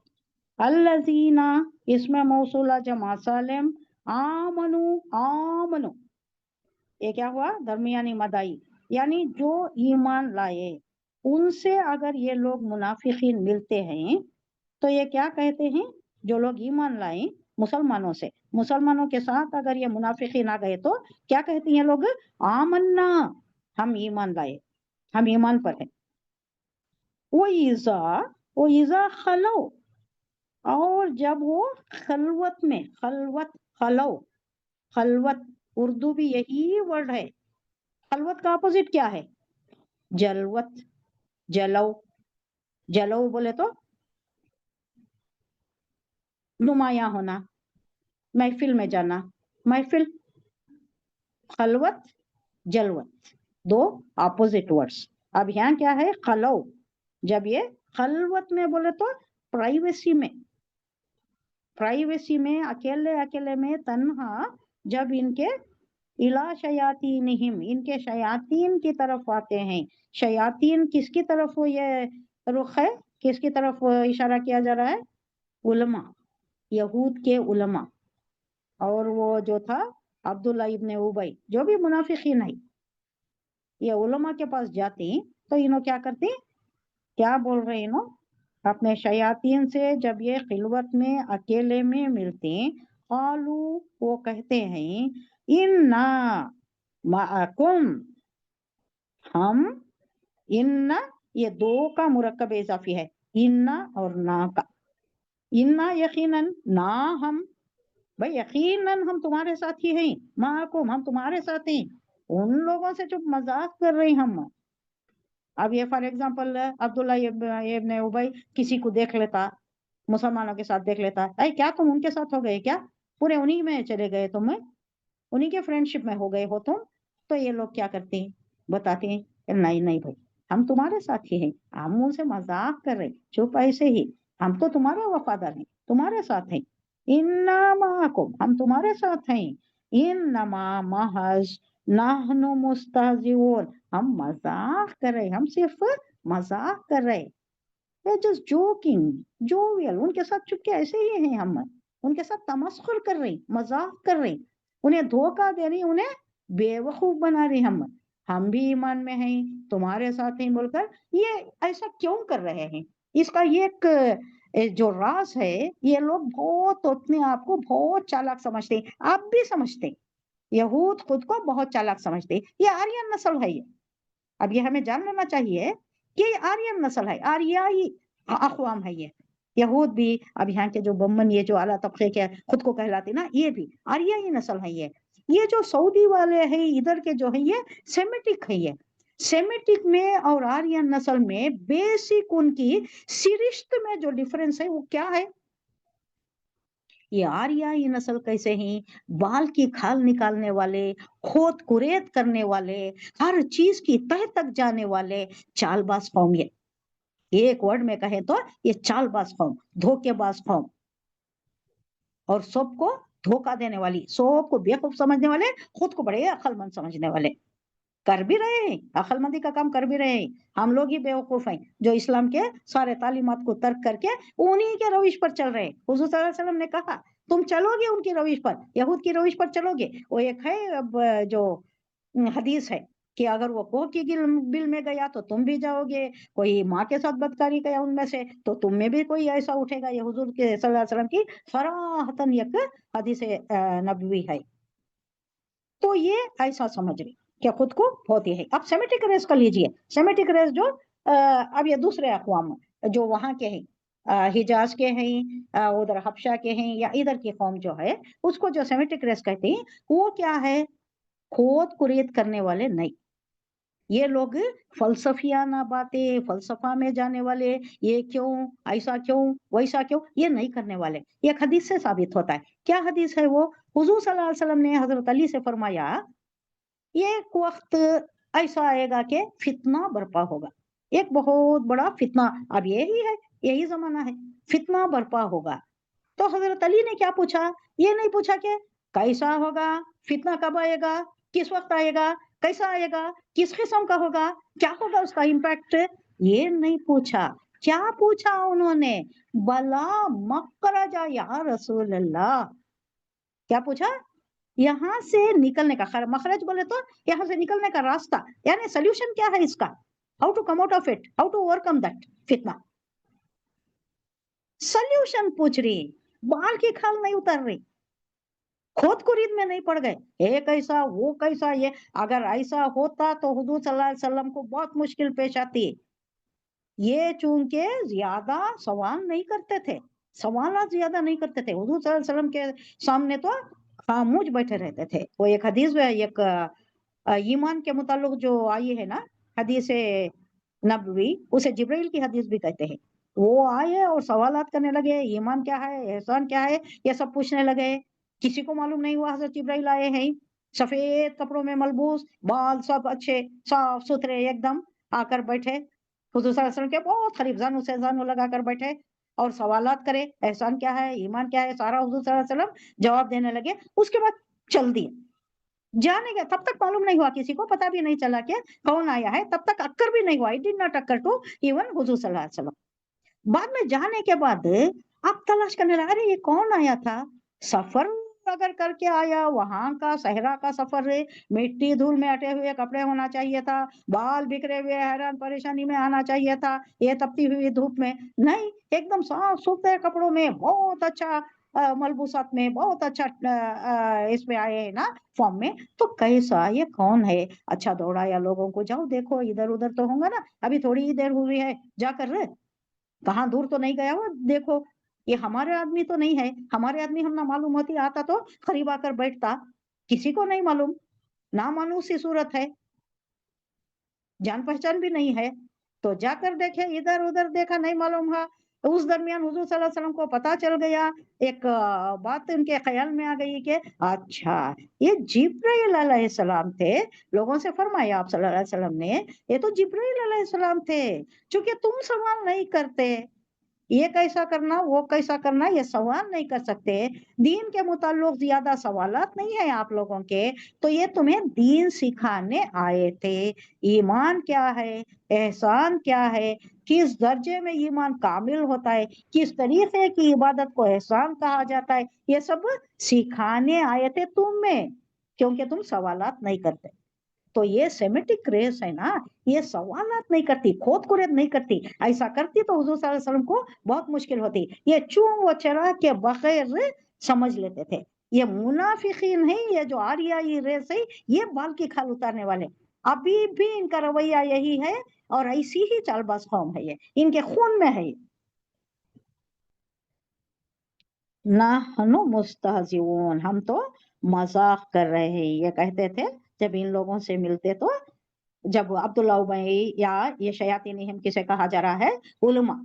अल्लज़ीना इसमें मौसूला जमा सालिम, आमनु, आमनु ये क्या हुआ? दरमियानी मदाई, यानी जो ईमान लाए। उनसे अगर ये लोग मुनाफिकीन मिलते हैं तो ये क्या कहते हैं? जो लोग ईमान लाए मुसलमानों से, मुसलमानों के साथ अगर ये मुनाफिकीन आ गए तो क्या कहते हैं लोग? आमन्ना, हम ईमान लाए, हम ईमान पर हैं। वो ईजा खलो, और जब वो खलवत में, खलवत, खलो, खलवत, उर्दू भी यही वर्ड है। खलवत का अपोजिट क्या है? जलवत, जलो, जलो बोले तो नुमाया होना, महफिल में जाना, महफिल, खलवत, जलवत, दो अपोजिट वर्ड्स। अब यहाँ क्या है? खलो, जब ये खलवत में बोले तो प्राइवेसी में, प्राइवेसी में, अकेले अकेले में, तन्हा, जब इनके इला शयातीनिहिम, इनके शयातीन की तरफ आते हैं। शयातीन किसकी तरफ वो ये रुख है, किसकी तरफ इशारा किया जा रहा है? उलमा, यहूद के उलमा। और वो जो था अब्दुल्ला इब्ने उबई, जो भी मुनाफिकीन है, ये उलमा के पास जाती तो इन्हों क्या करती? क्या बोल रहे इन्हों? अपने शयातीन से जब ये खिलवत में, अकेले में मिलते, कालू वो कहते हैं, इन्ना माअकुम, हम, इन्ना ये दो का मुरक्कब इजाफी है, इन्ना और ना का। इन्ना यकीनन, ना हम, भाई यकीनन हम तुम्हारे साथ ही हैं, माअकुम हम तुम्हारे साथ हैं। उन लोगों से जो मजाक कर रहे हैं हम। अब ये फॉर एग्जाम्पल अब्दुल्ला इब्न उबई किसी को देख लेता, मुसलमानों के साथ देख लेता, अरे क्या तुम उनके साथ हो गए क्या, पूरे उन्हीं में चले गए, तुम उन्हीं के फ्रेंडशिप में हो गए हो तुम। तो ये लोग क्या करते हैं, बताते हैं नहीं नहीं भाई, हम तुम्हारे साथ ही हैं, हम उनसे मजाक कर रहे, चुप ऐसे ही, हम तो तुम्हारा वफादार हैं, तुम्हारे साथ हैं, इन्ना माकुम, हम तुम्हारे साथ हैं, इन्नमा महज नाहनु मुस्तहजिऊन, हम मजाक कर रहे, हम सिर्फ मजाक कर रहे, जस्ट जोकिंग, जोवियल, उनके साथ चुपके ऐसे ही हैं हम, उनके साथ तमस्खुर कर रहे, मजाक कर रहे, उन्हें धोखा दे रही, उन्हें बेवकूफ बना रही, हम भी ईमान में हैं, तुम्हारे साथ हैं बोलकर ये ऐसा क्यों कर रहे हैं। इसका ये एक जो राज है, ये लोग बहुत अपने आप को बहुत चालाक समझते हैं, आप भी समझते हैं, यहूद खुद को बहुत चालाक समझते हैं, ये आर्यन नस्ल है ये। अब ये हमें जान लेना चाहिए कि ये आर्यन नस्ल है, आर्याई अक़वाम है ये, यहूद भी, अब यहाँ के जो बम्मन, ये जो आला तबके के खुद को कहलाते ना, ये भी आर्याई नस्ल है ये जो सऊदी वाले हैं इधर के जो है ये सेमेटिक है, ये सेमेटिक में और आर्यन नस्ल में बेसिक उनकी सिरिश्त में जो डिफरेंस है वो क्या है। ये आर्याई नस्ल कैसे हैं, बाल की खाल निकालने वाले, खोद कुरेद करने वाले, हर चीज की तह तक जाने वाले चालबाज कौम, ये एक वर्ड में कहे तो ये चालबाज कौम, धोखेबाज कौम, और सबको धोखा देने वाली, सबको बेवकूफ समझने वाले, खुद को बड़े अक्लमंद समझने वाले, कर भी रहे हैं, अक्लमंदी का काम कर भी रहे हैं। हम लोग ही बेवकूफ हैं जो इस्लाम के सारे तालीमात को तर्क करके उन्हीं के रविश पर चल रहे हैं। हुजूर सल्लल्लाहु अलैहि वसल्लम ने कहा तुम चलोगे उनकी रविश पर, यहूद की रविश पर चलोगे, वो एक है अब जो हदीस है कि अगर वो कोह की बिल में गया तो तुम भी जाओगे, कोई माँ के साथ बदकारी किया उनमें से तो तुम में भी कोई ऐसा उठेगा, ये हुजूर के सल्लल्लाहु अलैहि वसल्लम की सराहतन एक हदीस नबवी है। तो ये ऐसा समझ रही क्या खुद को होती है। अब सेमेटिक रेस का लीजिए, सेमेटिक रेस जो अब ये दूसरे अक़वाम जो वहां के हैं, हिजाज के हैं, उधर हबशा के हैं, या इधर की कौम जो है उसको जो सेमेटिक रेस कहते हैं, वो क्या है, खोद कुरेद करने वाले नहीं, ये लोग फलसफियाना बातें, फलसफा में जाने वाले, ये क्यों ऐसा क्यों वैसा क्यों, ये नहीं करने वाले। एक हदीस से साबित होता है, क्या हदीस है वो, हुजूर सल्लल्लाहु अलैहि वसल्लम ने हजरत अली से फरमाया ये एक वक्त ऐसा आएगा कि फितना बर्पा होगा, एक बहुत बड़ा फितना, अब यही है, यही जमाना है, फितना बर्पा होगा। तो हजरत अली ने क्या पूछा, ये नहीं पूछा कि कैसा होगा, फितना कब आएगा, किस वक्त आएगा, कैसा आएगा, किस किस्म का होगा, क्या होगा उसका इम्पैक्ट, ये नहीं पूछा। क्या पूछा उन्होंने, बला मखरजा या रसूल अल्लाह, क्या पूछा, यहाँ से निकलने का, मखरज बोले तो यहाँ से निकलने का रास्ता, यानी सोल्यूशन क्या है इसका, how to come out of it, how to overcome that फितना, सोल्यूशन पूछ रही, बाल की खाल नहीं उतर रही, खोद कुरीद में नहीं पड़ गए, एक ऐसा वो कैसा, ये अगर ऐसा होता तो हुजूर सल्लल्लाहु अलैहि वसल्लम को बहुत मुश्किल पेश आती। ये चूंकि ज्यादा सवाल नहीं करते थे, सवाल ज्यादा नहीं करते थे, हुजूर सल्लल्लाहु अलैहि वसल्लम के सामने तो खामोश बैठे रहते थे। वो एक हदीस में एक ईमान के मुताल्लिक जो आई है ना हदीस नबवी, उसे जिब्राइल की हदीस भी कहते हैं। वो आए और सवालात करने लगे, ईमान क्या है, एहसान क्या है, ये सब पूछने लगे। किसी को मालूम नहीं हुआ हजरत जिब्राइल आए हैं, सफेद कपड़ों में मलबूस, बाल सब अच्छे साफ सुथरे एकदम, आकर बैठे हुजूर सल्लल्लाहु अलैहि वसल्लम के बहुत करीब, जानू से जानू लगाकर बैठे और सवालात करे, एहसान क्या है, ईमान क्या है, सारा हुजूर सल्लल्लाहु अलैहि वसल्लम जवाब देने लगे। उसके बाद चल दिए, जाने गया, तब तक मालूम नहीं हुआ, किसी को पता भी नहीं चला कि कौन आया है, तब तक अक्कर भी नहीं हुआ, it did not occur to even हुजूर सल्लल्लाहु अलैहि वसल्लम। बाद में जाने के बाद अब तलाश करने लगा, अरे ये कौन आया था, सफर अगर करके आया, वहां का सहरा का सफर है, मिट्टी धूल में अटे हुए कपड़े होना चाहिए था, बाल बिखरे हुए हैरान परेशानी में आना चाहिए था, ये तपती हुई धूप में नहीं, एकदम साफ सुथरे कपड़ों में, बहुत अच्छा मलबूसात में, बहुत अच्छा इसमें आए हैं ना फॉर्म में, तो कैसा, ये कौन है। अच्छा दौड़ाया लोगों को, जाओ देखो इधर उधर तो होगा ना, अभी थोड़ी ही देर हुई है जाकर, कहाँ दूर तो नहीं गया वो, देखो ये हमारे आदमी तो नहीं है, हमारे आदमी हम ना मालूम होती, आता तो करीब आकर बैठता, किसी को नहीं मालूम। नामानूसी सूरत है, जान पहचान भी नहीं है। तो जाकर देखे, इधर उधर देखा, नहीं मालूम है। उस दरमियान हुजूर सल्लल्लाहु अलैहि वसल्लम को पता चल गया, एक बात उनके ख्याल में आ गई कि अच्छा ये जिब्राइल अलैहिस्सलाम थे। लोगों से फरमाया आप सल्लल्लाहु अलैहि वसल्लम ने, ये तो जिब्राइल अलैहिस्सलाम थे, क्योंकि तुम सवाल नहीं करते, ये कैसा करना वो कैसा करना ये सवाल नहीं कर सकते, दीन के मुताल्लिक ज्यादा सवालात नहीं है आप लोगों के, तो ये तुम्हें दीन सिखाने आए थे। ईमान क्या है, एहसान क्या है, किस दर्जे में ईमान कामिल होता है, किस तरीके की इबादत को एहसान कहा जाता है, ये सब सिखाने आए थे तुम में, क्योंकि तुम सवालात नहीं करते। तो ये सेमेटिक रेस है ना, ये सवालात नहीं करती, खोद कुरेद नहीं करती। ऐसा करती तो हुजूर सल्लल्लाहु अलैहि वसल्लम को बहुत मुश्किल होती। ये चूम व चरा के बगैर समझ लेते थे। ये मुनाफिकीन है, ये जो आरियाई रेस है, ये बाल की खाल उतारने वाले, अभी भी इनका रवैया यही है, और ऐसी ही चालबाज कौम है, ये इनके खून में है। नाहनु मुस्तहजिऊन, हम तो मजाक कर रहे हैं, ये कहते थे जब इन लोगों से मिलते। तो जब अब्दुल्ला उबई या ये शयातीन हिम किसे कहा जा रहा है, उलमा,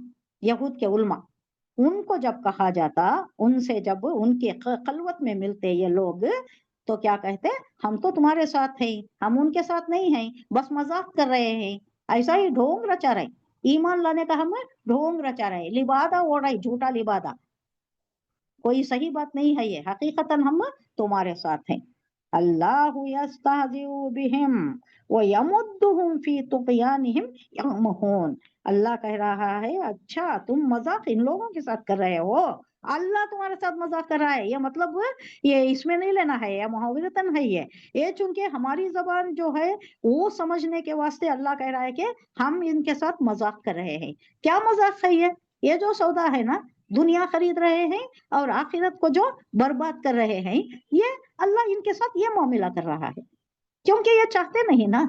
यहूद के उलमा, उनको जब कहा जाता, उनसे जब उनके खलवत में मिलते ये लोग, तो क्या कहते, हम तो तुम्हारे साथ हैं, हम उनके साथ नहीं हैं, बस मजाक कर रहे हैं, ऐसा ही ढोंग रचा रहे, ईमान लाने का हम ढोंग रचा रहे, लिबादा ओढ़ रहे, झूठा लिबादा, कोई सही बात नहीं है ये, हकीकतन हम तुम्हारे साथ हैं। अल्लाहु यस्तहजिउ बिहिम व यमुद्दुहुम फी तुग़यानिहिम यअमहून। अल्लाह कह रहा है, अच्छा तुम मजाक इन लोगों के साथ कर रहे हो, अल्लाह तुम्हारे साथ मजाक कर रहा है, ये मतलब ये इसमें नहीं लेना है, ये मुहावरतन है ये चूंकि हमारी जबान जो है वो समझने के वास्ते अल्लाह कह रहा है कि हम इनके साथ मजाक कर रहे हैं। क्या मजाक है ये जो सौदा है ना, दुनिया खरीद रहे हैं और आखिरत को जो बर्बाद कर रहे हैं, ये अल्लाह इनके साथ ये मामला कर रहा है, क्योंकि ये चाहते नहीं ना,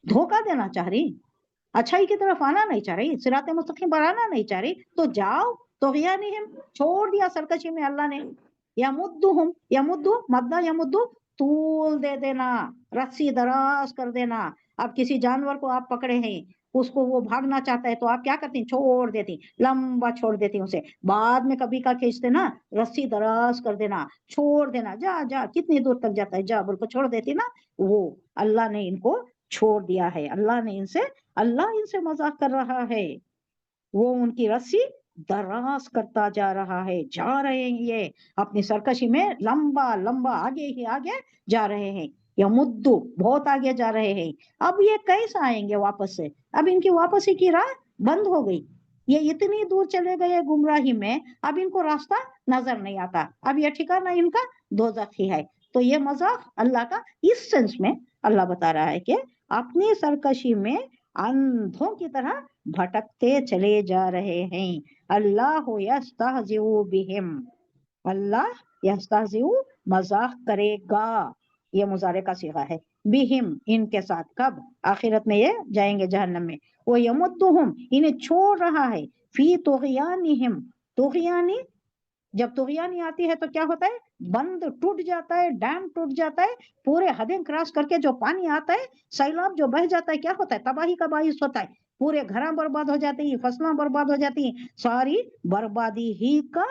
धोखा देना चाह रही, अच्छाई की तरफ आना नहीं चाह रही, सिराते मुस्तकीम पर आना नहीं चाह रही, तो जाओ तो नहीं, छोड़ दिया सरकशी में अल्लाह ने। यमुद्दुहुम, यमुद्दु मद्दा यमुद्दु, तूल दे देना, रस्सी दराज कर देना। अब किसी जानवर को आप पकड़े हैं, उसको वो भागना चाहता है, तो आप क्या करती, छोड़ देती, लंबा छोड़ देती उसे, बाद में कभी का खींचते ना, रस्सी दराज कर देना, छोड़ देना, जा जा कितनी दूर तक जाता है, जा बोल को छोड़ देती ना। वो अल्लाह ने इनको छोड़ दिया है, अल्लाह इनसे मजाक कर रहा है, वो उनकी रस्सी दराज करता जा रहा है, जा रहे हैं ये अपनी सरकशी में, लंबा लंबा आगे ही आगे जा रहे हैं, या मुद्दू बहुत आगे जा रहे हैं। अब ये कैसे आएंगे वापस से, अब इनकी वापसी की राह बंद हो गई, ये इतनी दूर चले गए गुमराही में, अब इनको रास्ता नजर नहीं आता, अब ये ठिकाना इनका दोज़ख ही है। तो ये मजाक अल्लाह का इस सेंस में अल्लाह बता रहा है कि अपनी सरकशी में अंधों की तरह भटकते चले जा रहे हैं। अल्लाह यस्तहजिउ बिहिम, अल्लाह यस्तहजिउ मजाक करेगा, ये मुजारे का सीगा है, बिहिम इनके साथ, कब, आखिरत में ये जाएंगे जहन्नम में। वो यमुद्दुहुम इन्हें छोड़ रहा है, फी तुग़यानिहिम, तुग़यानी, जब तुग़यानी आती है तो क्या होता है, बंद टूट जाता है, डैम टूट जाता है, पूरे हदें क्रॉस करके जो पानी आता है, सैलाब जो बह जाता है, क्या होता है, तबाही का बाइस होता है, पूरे घर बर्बाद हो जाती है, फसलें बर्बाद हो जाती हैं, सारी बर्बादी ही का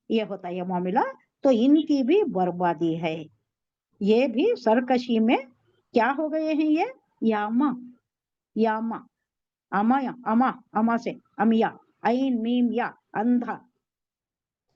ये होता है ये मामला। तो इनकी भी बर्बादी है, ये भी सरकशी में क्या हो गए हैं, ये यामा, यामा, अमाया, अमा से अमिया, ऐन मीम या, अंधा,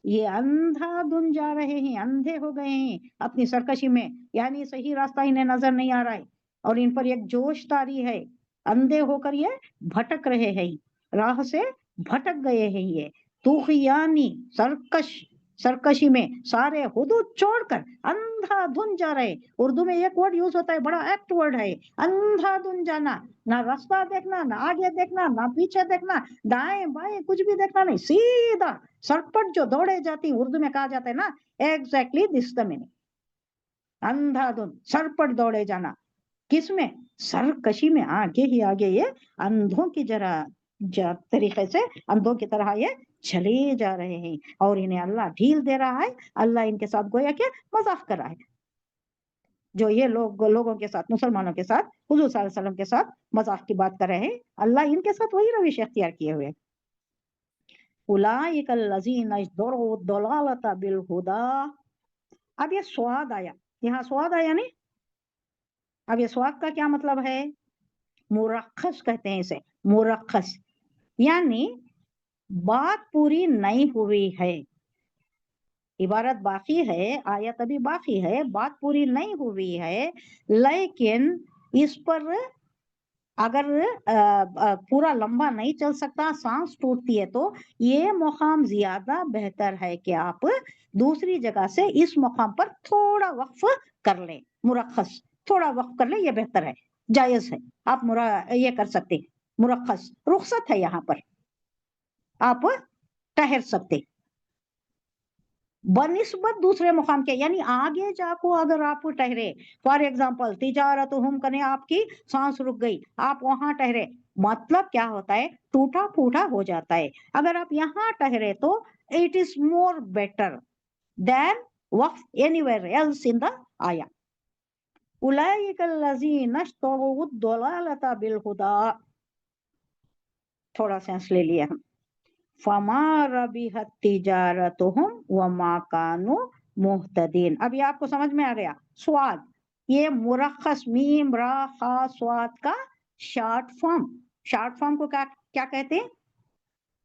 ये अंधाधुन जा रहे हैं, अंधे हो गए हैं अपनी सरकशी में, यानी सही रास्ता इन्हें नजर नहीं आ रहा है, और इन पर एक जोश तारी है, अंधे होकर ये भटक रहे हैं, राह से भटक गए हैं ये, तूग़यानी सरकश, सरकशी में सारे हुदूद छोड़कर अंधाधुन जा रहे। उर्दू में एक वर्ड यूज होता है, बड़ा एक्ट वर्ड है, अंधाधुन जाना, ना रास्ता देखना, ना आगे देखना, ना पीछे देखना, दाएं बाएं कुछ भी देखना नहीं, सीधा सरपट जो दौड़े जाती, उर्दू में कहा जाता है ना, एग्जैक्टली दिस द मीनिंग, अंधाधुन सरपट दौड़े जाना, किसमें, सरकशी में, आगे ही आगे ये अंधों की जरा तरीके से अंधों की तरह ये चले जा रहे हैं, और इन्हें अल्लाह ढील दे रहा है, अल्लाह इनके साथ गोया के मजाक कर रहा है। جو یہ لوگوں کے ساتھ، مسلمانوں کے ساتھ حضور صلی اللہ علیہ وسلم کے ساتھ مذاق کی بات کر رہے ہیں، اللہ ان کے ساتھ وہی روش اختیار کیے ہوئے. اولئک الذین اشتروا الضلالۃ بالہدی. اب یہ سواد آیا، یہاں سواد آیا نہیں. اب یہ سواد کا کیا مطلب ہے؟ مرخص کہتے ہیں اسے، مرخص، یعنی بات پوری نہیں ہوئی ہے، عبارت باقی ہے، آیت ابھی باقی ہے، بات پوری نہیں ہوئی ہے، لیکن اس پر اگر پورا لمبا نہیں چل سکتا، سانس ٹوٹتی ہے، تو یہ مقام زیادہ بہتر ہے کہ آپ دوسری جگہ سے اس مقام پر تھوڑا وقف کر لیں. مرخص، تھوڑا وقف کر لیں، یہ بہتر ہے، جائز ہے، آپ یہ کر سکتے. مرخص رخصت ہے، یہاں پر آپ ٹہر سکتے بنسبت دوسرے مقام کے، یعنی آگے جا کو اگر آپ ٹہرے، فار ایگزامپل تجارت ہم کنے، آپ کی سانس رک گئی، آپ وہاں ٹہرے، مطلب کیا ہوتا ہے؟ ٹوٹا پھوٹا ہو جاتا ہے. اگر آپ یہاں ٹہرے تو it is more better than وقف اینی ویئر ایلس ان دا آیا. اولئک الذین اشتروا الضلالۃ بالہدی. تھوڑا سینس لے لیا ہم. فما ربحت تجارتہم وما کانوا مہتدین. اب یہ آپ کو سمجھ میں آ گیا. سواد، یہ مرخص میم را خا سواد کا شارٹ فارم. شارٹ فارم کو کیا کہتے ہیں؟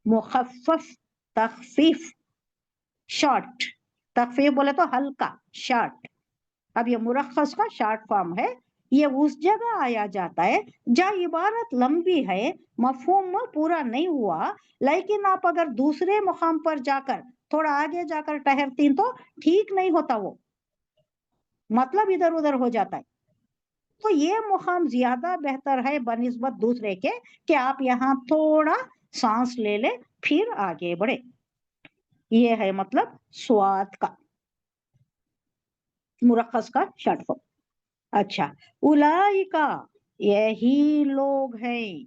مخفف، تخفیف. شارٹ، تخفیف بولے تو ہلکا، شارٹ. اب یہ مرخص کا شارٹ فارم ہے. یہ اس جگہ آیا جاتا ہے جہاں عبارت لمبی ہے، مفہوم پورا نہیں ہوا، لیکن آپ اگر دوسرے مقام پر جا کر تھوڑا آگے جا کر ٹہرتی تو ٹھیک نہیں ہوتا، وہ مطلب ادھر ادھر ہو جاتا ہے. تو یہ مقام زیادہ بہتر ہے بنسبت دوسرے کے کہ آپ یہاں تھوڑا سانس لے لے پھر آگے بڑھے. یہ ہے مطلب سواد کا، مرخص کا شارٹ فارم. اچھا، اولئکا، یہی لوگ ہیں،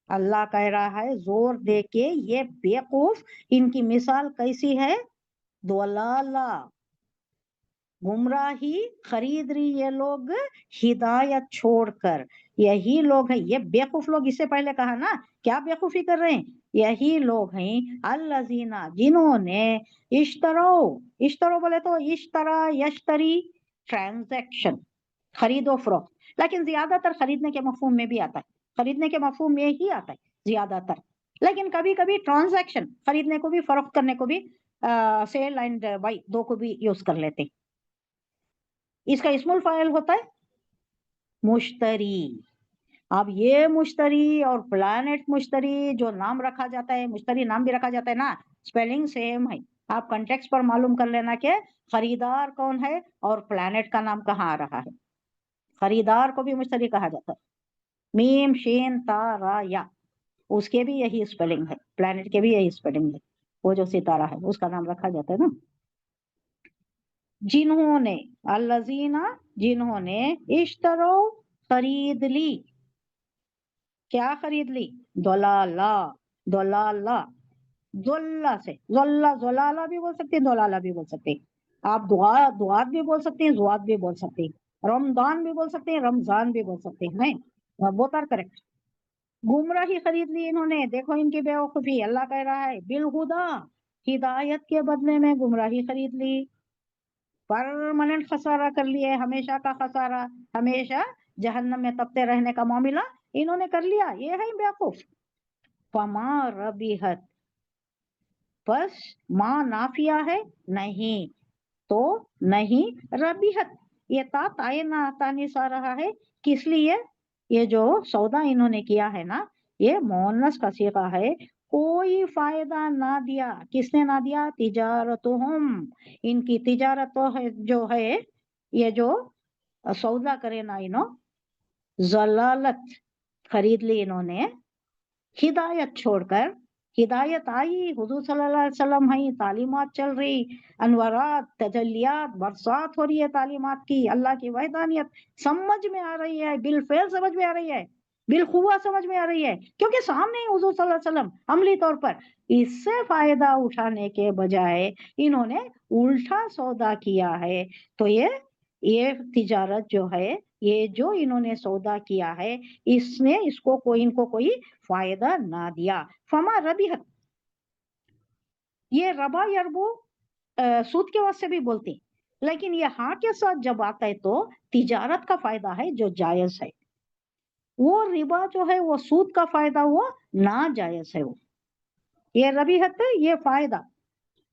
اللہ کہہ رہا ہے زور دے کے، یہ بیوقوف. ان کی مثال کیسی ہے؟ ضلالہ، گمراہی خرید رہی یہ لوگ ہدایت چھوڑ کر. یہی لوگ ہیں، یہ بیوقوف لوگ. اس سے پہلے کہا نا کیا بیوقوفی کر رہے ہیں؟ یہی لوگ ہیں الذین، جنہوں نے اشترو بولے تو اشترا یشتری، ٹرانزیکشن، خرید و فروخت. لیکن زیادہ تر خریدنے کے مفہوم میں بھی آتا ہے، خریدنے کے مفہوم میں ہی آتا ہے زیادہ تر. لیکن کبھی کبھی ٹرانزیکشن، خریدنے کو بھی فروخت کرنے کو بھی، سیل اینڈ بائی دو کو بھی یوز کر لیتے. اس کا اسم الفاعل ہوتا ہے مشتری. اب یہ مشتری اور پلانٹ مشتری جو نام رکھا جاتا ہے، مشتری نام بھی رکھا جاتا ہے نا، سپیلنگ سیم ہے. آپ کنٹیکس پر معلوم کر لینا کہ خریدار کون ہے اور پلانٹ کا نام کہاں آ رہا ہے. خریدار کو بھی مشتری کہا جاتا ہے، میم شین تا را یا، اس کے بھی یہی سپیلنگ ہے. پلانٹ کے بھی یہی سپیلنگ ہے، وہ جو ستارہ ہے اس کا نام رکھا جاتا ہے نا. جنہوں نے، الذین، جنہوں نے اشترو، خرید لی. کیا خرید لی؟ ضلالہ، ضلالہ، ضلع سے، ضلالہ بھی بول سکتے ہیں، ضلالہ بھی بول سکتے ہیں. آپ دعات بھی بول سکتے ہیں، زوات بھی بول سکتے ہیں، رمضان بھی بول سکتے ہیں، رمضان بھی بول سکتے ہیں. Both are correct. گمراہی خرید لی انہوں نے. دیکھو ان کی بیوقوفی. اللہ کہہ رہا ہے بالہدا، ہدایت کے بدلے میں گمراہی خرید لی. پرماننٹ خسارہ کر لیے، ہمیشہ کا خسارہ، ہمیشہ جہنم میں تپتے رہنے کا معاملہ انہوں نے کر لیا. یہ ہے بیوقوف. فما ربحت، بس ماں نافیہ ہے، نہیں تو نہیں ربحت. یہ تا تائنا تانیس آ رہا ہے، کس لیے؟ یہ جو سودا انہوں نے کیا ہے نا، یہ مؤنث کا صیغہ ہے. کوئی فائدہ نہ دیا. کس نے نہ دیا؟ تجارتہم، ان کی تجارت جو ہے، یہ جو سودا کرے نا انہوں، ضلالت، خرید لی انہوں نے ہدایت چھوڑ کر. ہدایت آئی، حضور صلی اللہ علیہ وسلم ہیں، تعلیمات چل رہی، انوارات، تجلیات، برسات ہو رہی ہے تعلیمات کی، اللہ کی وحدانیت سمجھ میں آ رہی ہے، بالفعل سمجھ میں آ رہی ہے، بالقوہ سمجھ میں آ رہی ہے، کیونکہ سامنے ہی حضور صلی اللہ علیہ وسلم عملی طور پر. اس سے فائدہ اٹھانے کے بجائے انہوں نے الٹا سودا کیا ہے. تو یہ یہ تجارت جو ہے، یہ جو انہوں نے سودا کیا ہے، اس نے ان کو کوئی فائدہ نہ دیا. فما ربحت، یہ ربا یربو سود کے واسطے بھی بولتے، لیکن یہ ہاں کے ساتھ جب آتا ہے تو تجارت کا فائدہ ہے جو جائز ہے. وہ ربا جو ہے وہ سود کا فائدہ وہ ناجائز ہے. وہ یہ ربیحت، یہ فائدہ،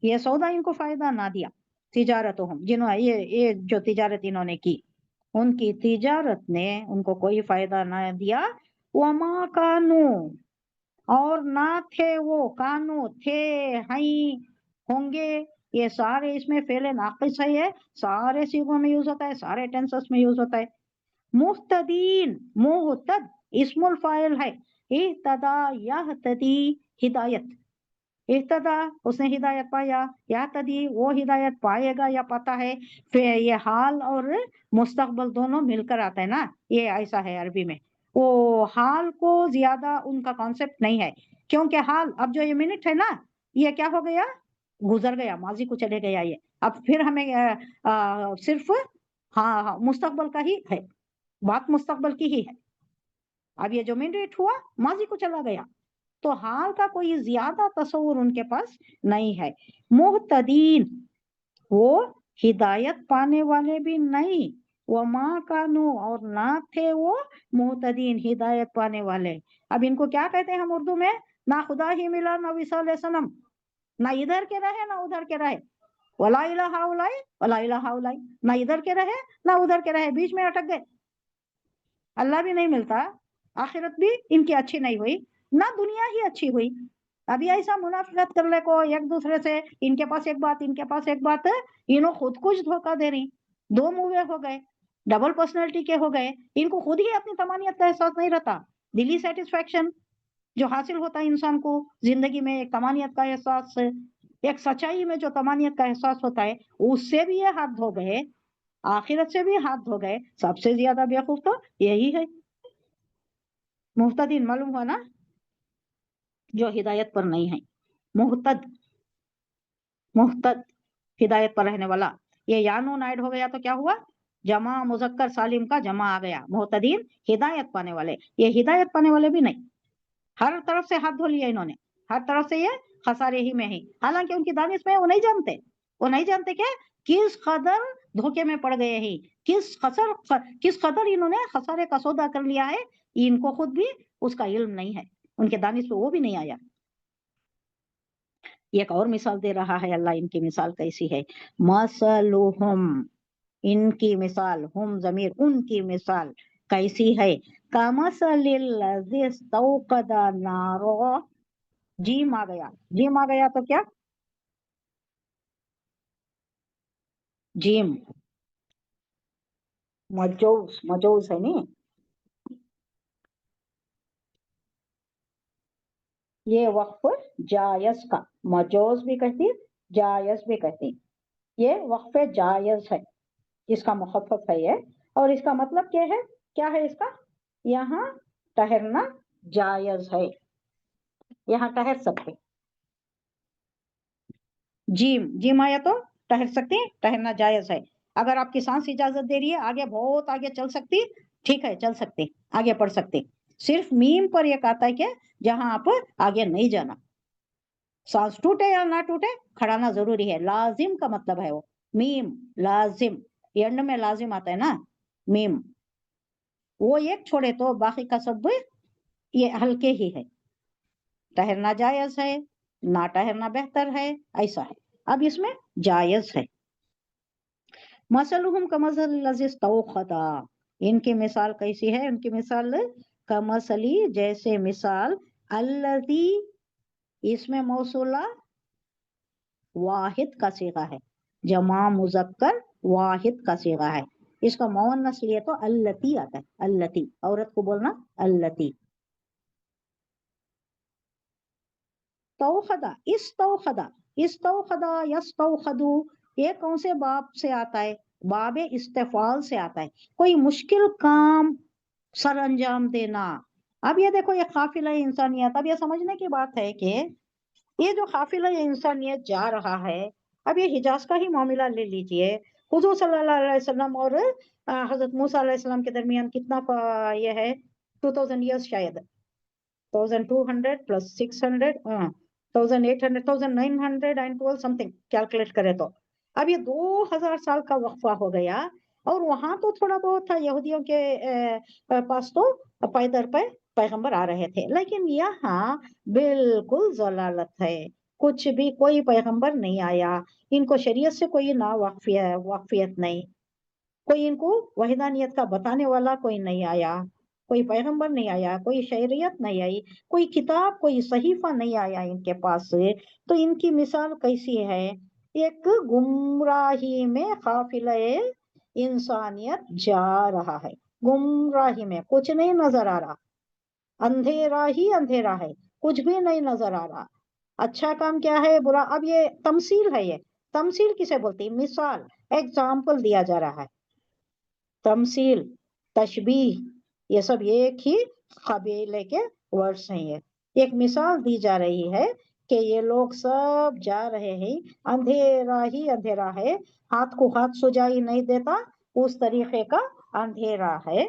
یہ سودا ان کو فائدہ نہ دیا. تجارتہم، جنہوں یہ جو تجارت انہوں نے کی، ان کی تجارت نے ان کو کوئی فائدہ نہ دیا. وما کانو، اور نہ تھے وہ، کانو تھے، ہیں، ہوں گے. یہ سارے اس میں فعل ناقص ہے، یہ سارے صیغوں میں یوز ہوتا ہے، سارے ٹینسز میں یوز ہوتا ہے. مہتدین، محتد اسم الفاعل ہے. اہتدا یہتدی، ہدایت. اہتدا اس نے ہدایت پایا، یہتدی وہ ہدایت پائے گا یا پتا ہے. پھر یہ حال اور مستقبل دونوں مل کر آتا ہے نا، یہ ایسا ہے عربی میں. وہ حال کو زیادہ ان کا کانسیپٹ نہیں ہے، کیونکہ حال اب جو یہ منٹ ہے نا، یہ کیا ہو گیا، گزر گیا، ماضی کو چلے گیا. یہ اب پھر ہمیں صرف ہاں مستقبل کا ہی ہے، بات مستقبل کی ہی ہے. اب یہ جو منٹ ہوا ماضی کو چلا گیا، تو حال کا کوئی زیادہ تصور ان کے پاس نہیں ہے. محتدین، وہ ہدایت پانے والے بھی نہیں. وما کانو، اور نہ تھے وہ، محتدین ہدایت پانے والے. اب ان کو کیا کہتے ہیں ہم اردو میں؟ نہ خدا ہی ملا، نہ وصال صنم، نہ ادھر کے رہے نہ ادھر کے رہے. ولا الہ الا ولا الہ الا، نہ ادھر کے رہے نہ ادھر کے رہے، بیچ میں اٹک گئے. اللہ بھی نہیں ملتا، آخرت بھی ان کی اچھی نہیں ہوئی، نہ دنیا ہی اچھی ہوئی. ابھی ایسا منافقت کر لے کو ایک دوسرے سے، ان کے پاس ایک بات ان کے پاس ایک بات، انہوں خود کچھ دھوکہ دے رہی. دو منہ ہو گئے، ڈبل پرسنالٹی کے ہو گئے. ان کو خود ہی اپنی تمانیت کا احساس نہیں رہتا. دلی سیٹسفیکشن جو حاصل ہوتا ہے انسان کو زندگی میں، ایک تمانیت کا احساس، ایک سچائی میں جو تمانیت کا احساس ہوتا ہے، اس سے بھی یہ ہاتھ دھو گئے، آخرت سے بھی ہاتھ دھو گئے. سب سے زیادہ بیوقوف تو یہی ہے. محتدین معلوم ہوا نا، جو ہدایت پر نہیں ہے. محتد، محتد ہدایت پر رہنے والا. یہ یا نون ایڈ ہو گیا تو کیا ہوا، جمع مذکر سالم کا جمع آ گیا. محتدین ہدایت پانے والے. یہ ہدایت پانے والے بھی نہیں، ہر طرف سے ہاتھ دھو لیا انہوں نے، ہر طرف سے یہ خسارے ہی میں ہی. حالانکہ ان کی دانش میں وہ نہیں جانتے، وہ نہیں جانتے کہ کس قدر دھوکے میں پڑ گئے ہیں، کس قدر انہوں نے خسارے کا سودا کر لیا ہے. ان کو خود بھی اس کا علم نہیں ہے، ان کے دانش پہ وہ بھی نہیں آیا. ایک اور مثال دے رہا ہے اللہ. ان کی مثال کیسی ہے؟ مثلہم، ان کی مثال، ہم ضمیر ان کی مثال کیسی ہے؟ کمثل الذی استوقد نارا. جیم آ گیا، جیم آ گیا تو کیا، جیم مجوز، مجوز ہے نہیں، یہ وقف جائز کا، مجوز بھی کہتی جائز بھی کہتی. یہ وقف جائز ہے، اس کا مخفف ہے یہ. اور اس کا مطلب کیا ہے اس کا؟ یہاں ٹہرنا جائز ہے، یہاں ٹہر سکتے. جیم، جیم آیا تو ٹہر سکتے، ٹہرنا جائز ہے. اگر آپ کی سانس اجازت دے رہی ہے آگے، بہت آگے چل سکتی، ٹھیک ہے چل سکتے، آگے پڑھ سکتے. صرف میم پر یہ کہتا ہے کہ جہاں آپ آگے نہیں جانا. سانس ٹوٹے یا نہ ٹوٹے کھڑانا ضروری ہے. لازم کا مطلب ہے وہ میم، لازم. اینڈ میں لازم آتا ہے نا میم، وہ ایک چھوڑے تو باقی کا سب یہ ہلکے ہی ہے. ٹہرنا جائز ہے، نہ ٹہرنا بہتر ہے، ایسا ہے. اب اس میں جائز ہے. مثلہم کمثل الذی استوقد، ان کی مثال کیسی ہے؟ ان کی مثال کمثلی، جیسے مثال، الذی، اس میں موصولہ واحد کا صیغہ ہے، جمع مذکر واحد کا صیغہ ہے. اس کا مؤنث لیے تو اللتی آتا ہے، اللتی، عورت کو بولنا اللتی. توخدا، استوخدا، استوخدا یستوخدو، یہ کون سے باب سے آتا ہے؟ باب استفعال سے آتا ہے، کوئی مشکل کام سر انجام دینا. اب یہ دیکھو یہ قافلہ انسانیت. اب یہ سمجھنے کی بات ہے کہ یہ جو قافلہ انسانیت جا رہا ہے، اب یہ حجاز کا ہی معاملہ لے لیجئے. हुजूर सल्लल्लाहु अलैहि वसल्लम और हजरत मूसा अलैहि सलाम के दरमियान कितना ये है 2000 ईयर्स शायद, 1200 प्लस 600 1800 1912 समथिंग कैलकुलेट करे तो अब ये 2000 साल का वक्फा हो गया। और वहां तो थोड़ा बहुत था, यहूदियों के पास तो पैदर पे पैगंबर आ रहे थे, लेकिन यहाँ बिल्कुल जलालत है, कुछ भी कोई पैगंबर नहीं आया, इनको शरीयत से कोई ना वाकफियत नहीं, कोई इनको वहीदानियत का बताने वाला कोई नहीं आया, कोई पैगंबर नहीं आया, कोई शरीयत नहीं आई, कोई किताब कोई सहीफा नहीं आया इनके पास से। तो इनकी मिसाल कैसी है, एक गुमराही में काफिले इंसानियत जा रहा है, गुमराही में कुछ नहीं नजर आ रहा, अंधेरा ही अंधेरा है, कुछ भी नहीं नजर आ रहा, अच्छा काम क्या है बुरा। अब ये तमसील है, ये तमसील किसे बोलती है, मिसाल, एग्जाम्पल दिया जा रहा है। तमसील, तशबीह, ये सब एक ही कबीले के वर्ड्स हैं। ये एक मिसाल दी जा रही है कि ये लोग सब जा रहे हैं, अंधेरा ही अंधेरा है, हाथ को हाथ सुझाई नहीं देता, उस तरीके का अंधेरा है।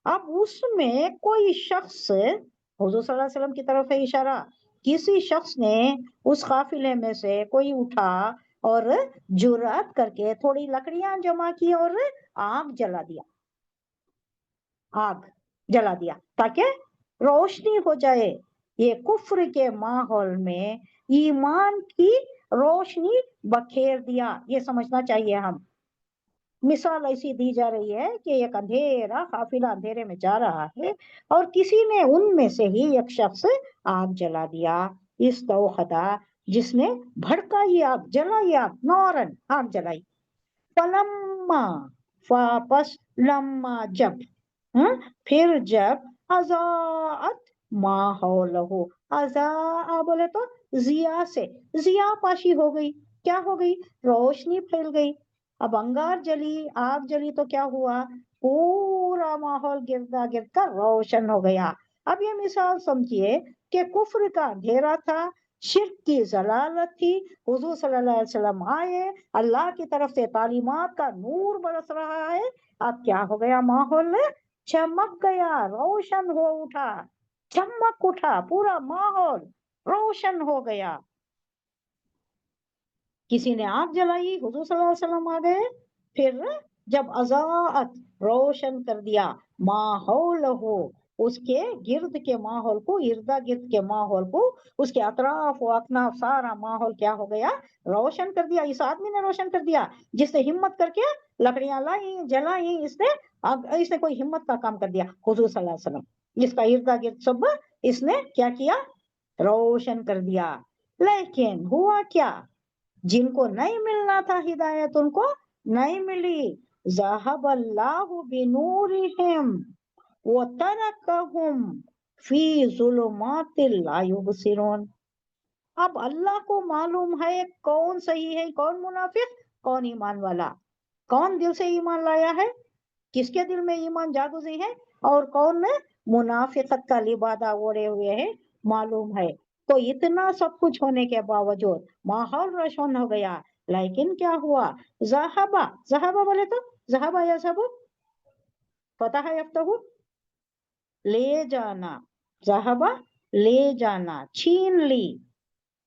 अब उसमें कोई शख्स, हुजूर सल्लल्लाहु अलैहि वसल्लम की तरफ है इशारा, किसी शख्स ने उस काफिले में से कोई उठा और जुर्रत करके थोड़ी लकड़ियां जमा की और आग जला दिया, आग जला दिया ताकि रोशनी हो जाए। ये कुफ्र के माहौल में ईमान की रोशनी बखेर दिया, ये समझना चाहिए। हम मिसाल ऐसी दी जा रही है कि एक अंधेरा काफिला अंधेरे में जा रहा है और किसी ने उनमें से ही एक शख्स आग जला दिया, इस तौखदा जिसने भड़काई आग, जलाई आग, नौरन आग जलाई। फलम्मा, वापस लम्मा जब, फिर जब अजाअत माहौलहु, अजा बोले तो जिया से, जिया पाशी हो गई, क्या हो गई, रोशनी फैल गई। अब अंगार जली, आग जली तो क्या हुआ, पूरा माहौल गिरदा गिरद कर रोशन हो गया। अब ये मिसाल समझिए कि कुफ्र का अंधेरा था, शिर्क की जलालत थी, हुजूर सल्लल्लाहु अलैहि वसल्लम आए, अल्लाह की तरफ से तालीमात का नूर बरस रहा है। अब क्या हो गया, माहौल चमक गया, रोशन हो उठा, चमक उठा, पूरा माहौल रोशन हो गया। किसी ने आग जलाई, हुजूर सल्लल्लाहु अलैहि वसल्लम आ गए, फिर जब अजाअत रोशन कर दिया माहौल हो, उसके गिर्द के माहौल को, इर्दा गिर्द के माहौल को, उसके अतराफ व अकनाफ सारा माहौल क्या हो गया, रोशन कर दिया। इस आदमी ने रोशन कर दिया जिसने हिम्मत करके लकड़ियां लाई, जलाई, इसने कोई हिम्मत का काम कर दिया, हुजूर सल्लल्लाहु अलैहि वसल्लम जिसका इर्दा गिर्द सब इसने क्या किया, रोशन कर दिया। लेकिन हुआ क्या, जिनको नहीं मिलना था हिदायत उनको नहीं मिली। ज़हबल्लाहु बिनूरिहिम व तरकहुम फी ज़ुलुमातिल ला युबसिरून। अब अल्लाह को मालूम है कौन सही है, कौन मुनाफिक, कौन ईमान वाला, कौन दिल से ईमान लाया है, किसके दिल में ईमान जागुजी है, और कौन में मुनाफिकत का लिबादा ओढ़े हुए है, मालूम है। तो इतना सब कुछ होने के बावजूद माहौल रोशन हो गया, लेकिन क्या हुआ, जहाबा, जहाबा बोले तो जहाबा या सबू, पता है अब तो, ले जाना, जहाबा ले जाना, छीन ली,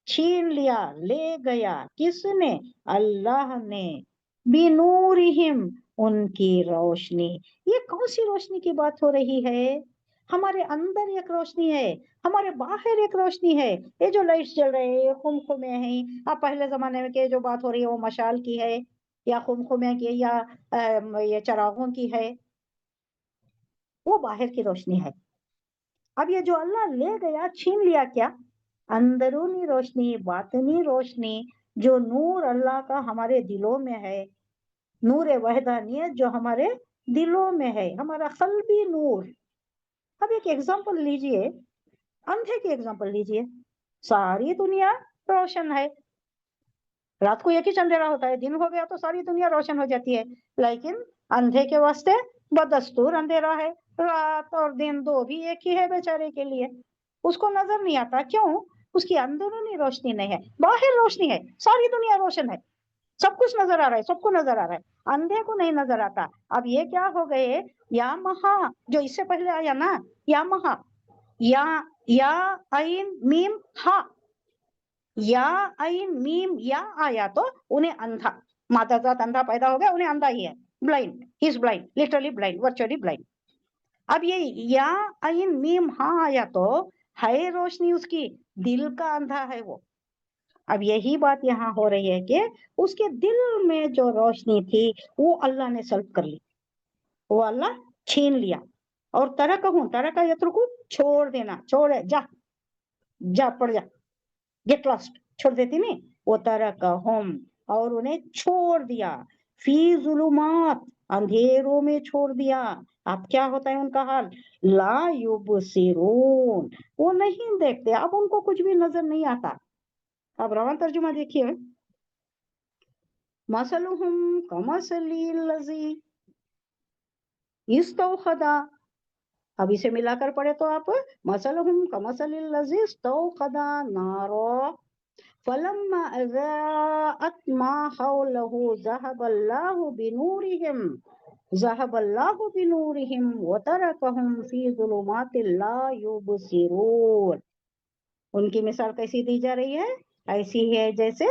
छीन लिया, ले गया, किसने, अल्लाह ने, बिनूरिहिम, उनकी रोशनी। ये कौन सी रोशनी की बात हो रही है, हमारे अंदर एक रोशनी है, हमारे बाहर एक रोशनी है। ये जो लाइट्स जल रहे हैं खुमखुमे हैं, अब पहले जमाने में के जो बात हो रही है वो मशाल की है या खुमखुमे की या ये चरागों की है, वो बाहर की रोशनी है। अब ये जो अल्लाह ले गया, छीन लिया, क्या, अंदरूनी रोशनी, बातनी रोशनी, जो नूर अल्लाह का हमारे दिलों में है, नूर वहदानियत जो हमारे दिलों में है, हमारा कल्बी नूर। अब एक एग्जांपल लीजिए, अंधे की एग्जांपल लीजिए, सारी दुनिया रोशन है, रात को एक ही अंधेरा होता है, दिन हो गया तो सारी दुनिया रोशन हो जाती है, लेकिन अंधे के वास्ते बदस्तूर अंधेरा है, रात और दिन दो भी एक ही है बेचारे के लिए, उसको नजर नहीं आता, क्यों, उसकी अंदरूनी रोशनी नहीं है, बाहर रोशनी है, सारी दुनिया रोशन है, सब कुछ नजर आ रहा है, सबको नजर आ रहा है, अंधे को नहीं नजर आता। अब ये क्या हो गए, या महा जो इससे पहले आया ना, या महा, या आइन मीम हा, या आइन मीम या आया तो उन्हें अंधा, माता जात अंधा पैदा हो गया, उन्हें अंधा ही है, blind, he is blind, literally blind, virtually blind. अब ये या आइन मीम हा आया तो है रोशनी उसकी, दिल का अंधा है वो। अब यही बात यहाँ हो रही है कि उसके दिल में जो रोशनी थी वो अल्लाह ने सल्ब कर ली, वो अल्लाह छीन लिया। और तरक हूं, तरक यत्रुकु, छोड़ देना, छोड़, जा जा पड़ जा, गेट लॉस्ट, छोड़ देती नहीं, वो तरक हम, और उन्हें छोड़ दिया, फी जुलुमात, अंधेरों में छोड़ दिया। अब क्या होता है उनका हाल, ला युबसिरून, वो नहीं देखते, अब उनको कुछ भी नजर नहीं आता। अब रवान तर्जुमा देखिए, मसलुहुम कमसलिल लजी इस्तौखदा, अब इसे मिलाकर पढ़े तो आप, मसलुहुम कमसलिल लजी इस्तौखदा नारो फलम्मा अज़ाअत मा हौलहु ज़हबल्लाहु बिनूरिहिम व तरकहुम फी ज़ुलुमातिल ला युबसिरून। उनकी मिसाल कैसी दी जा रही है, ऐसी है जैसे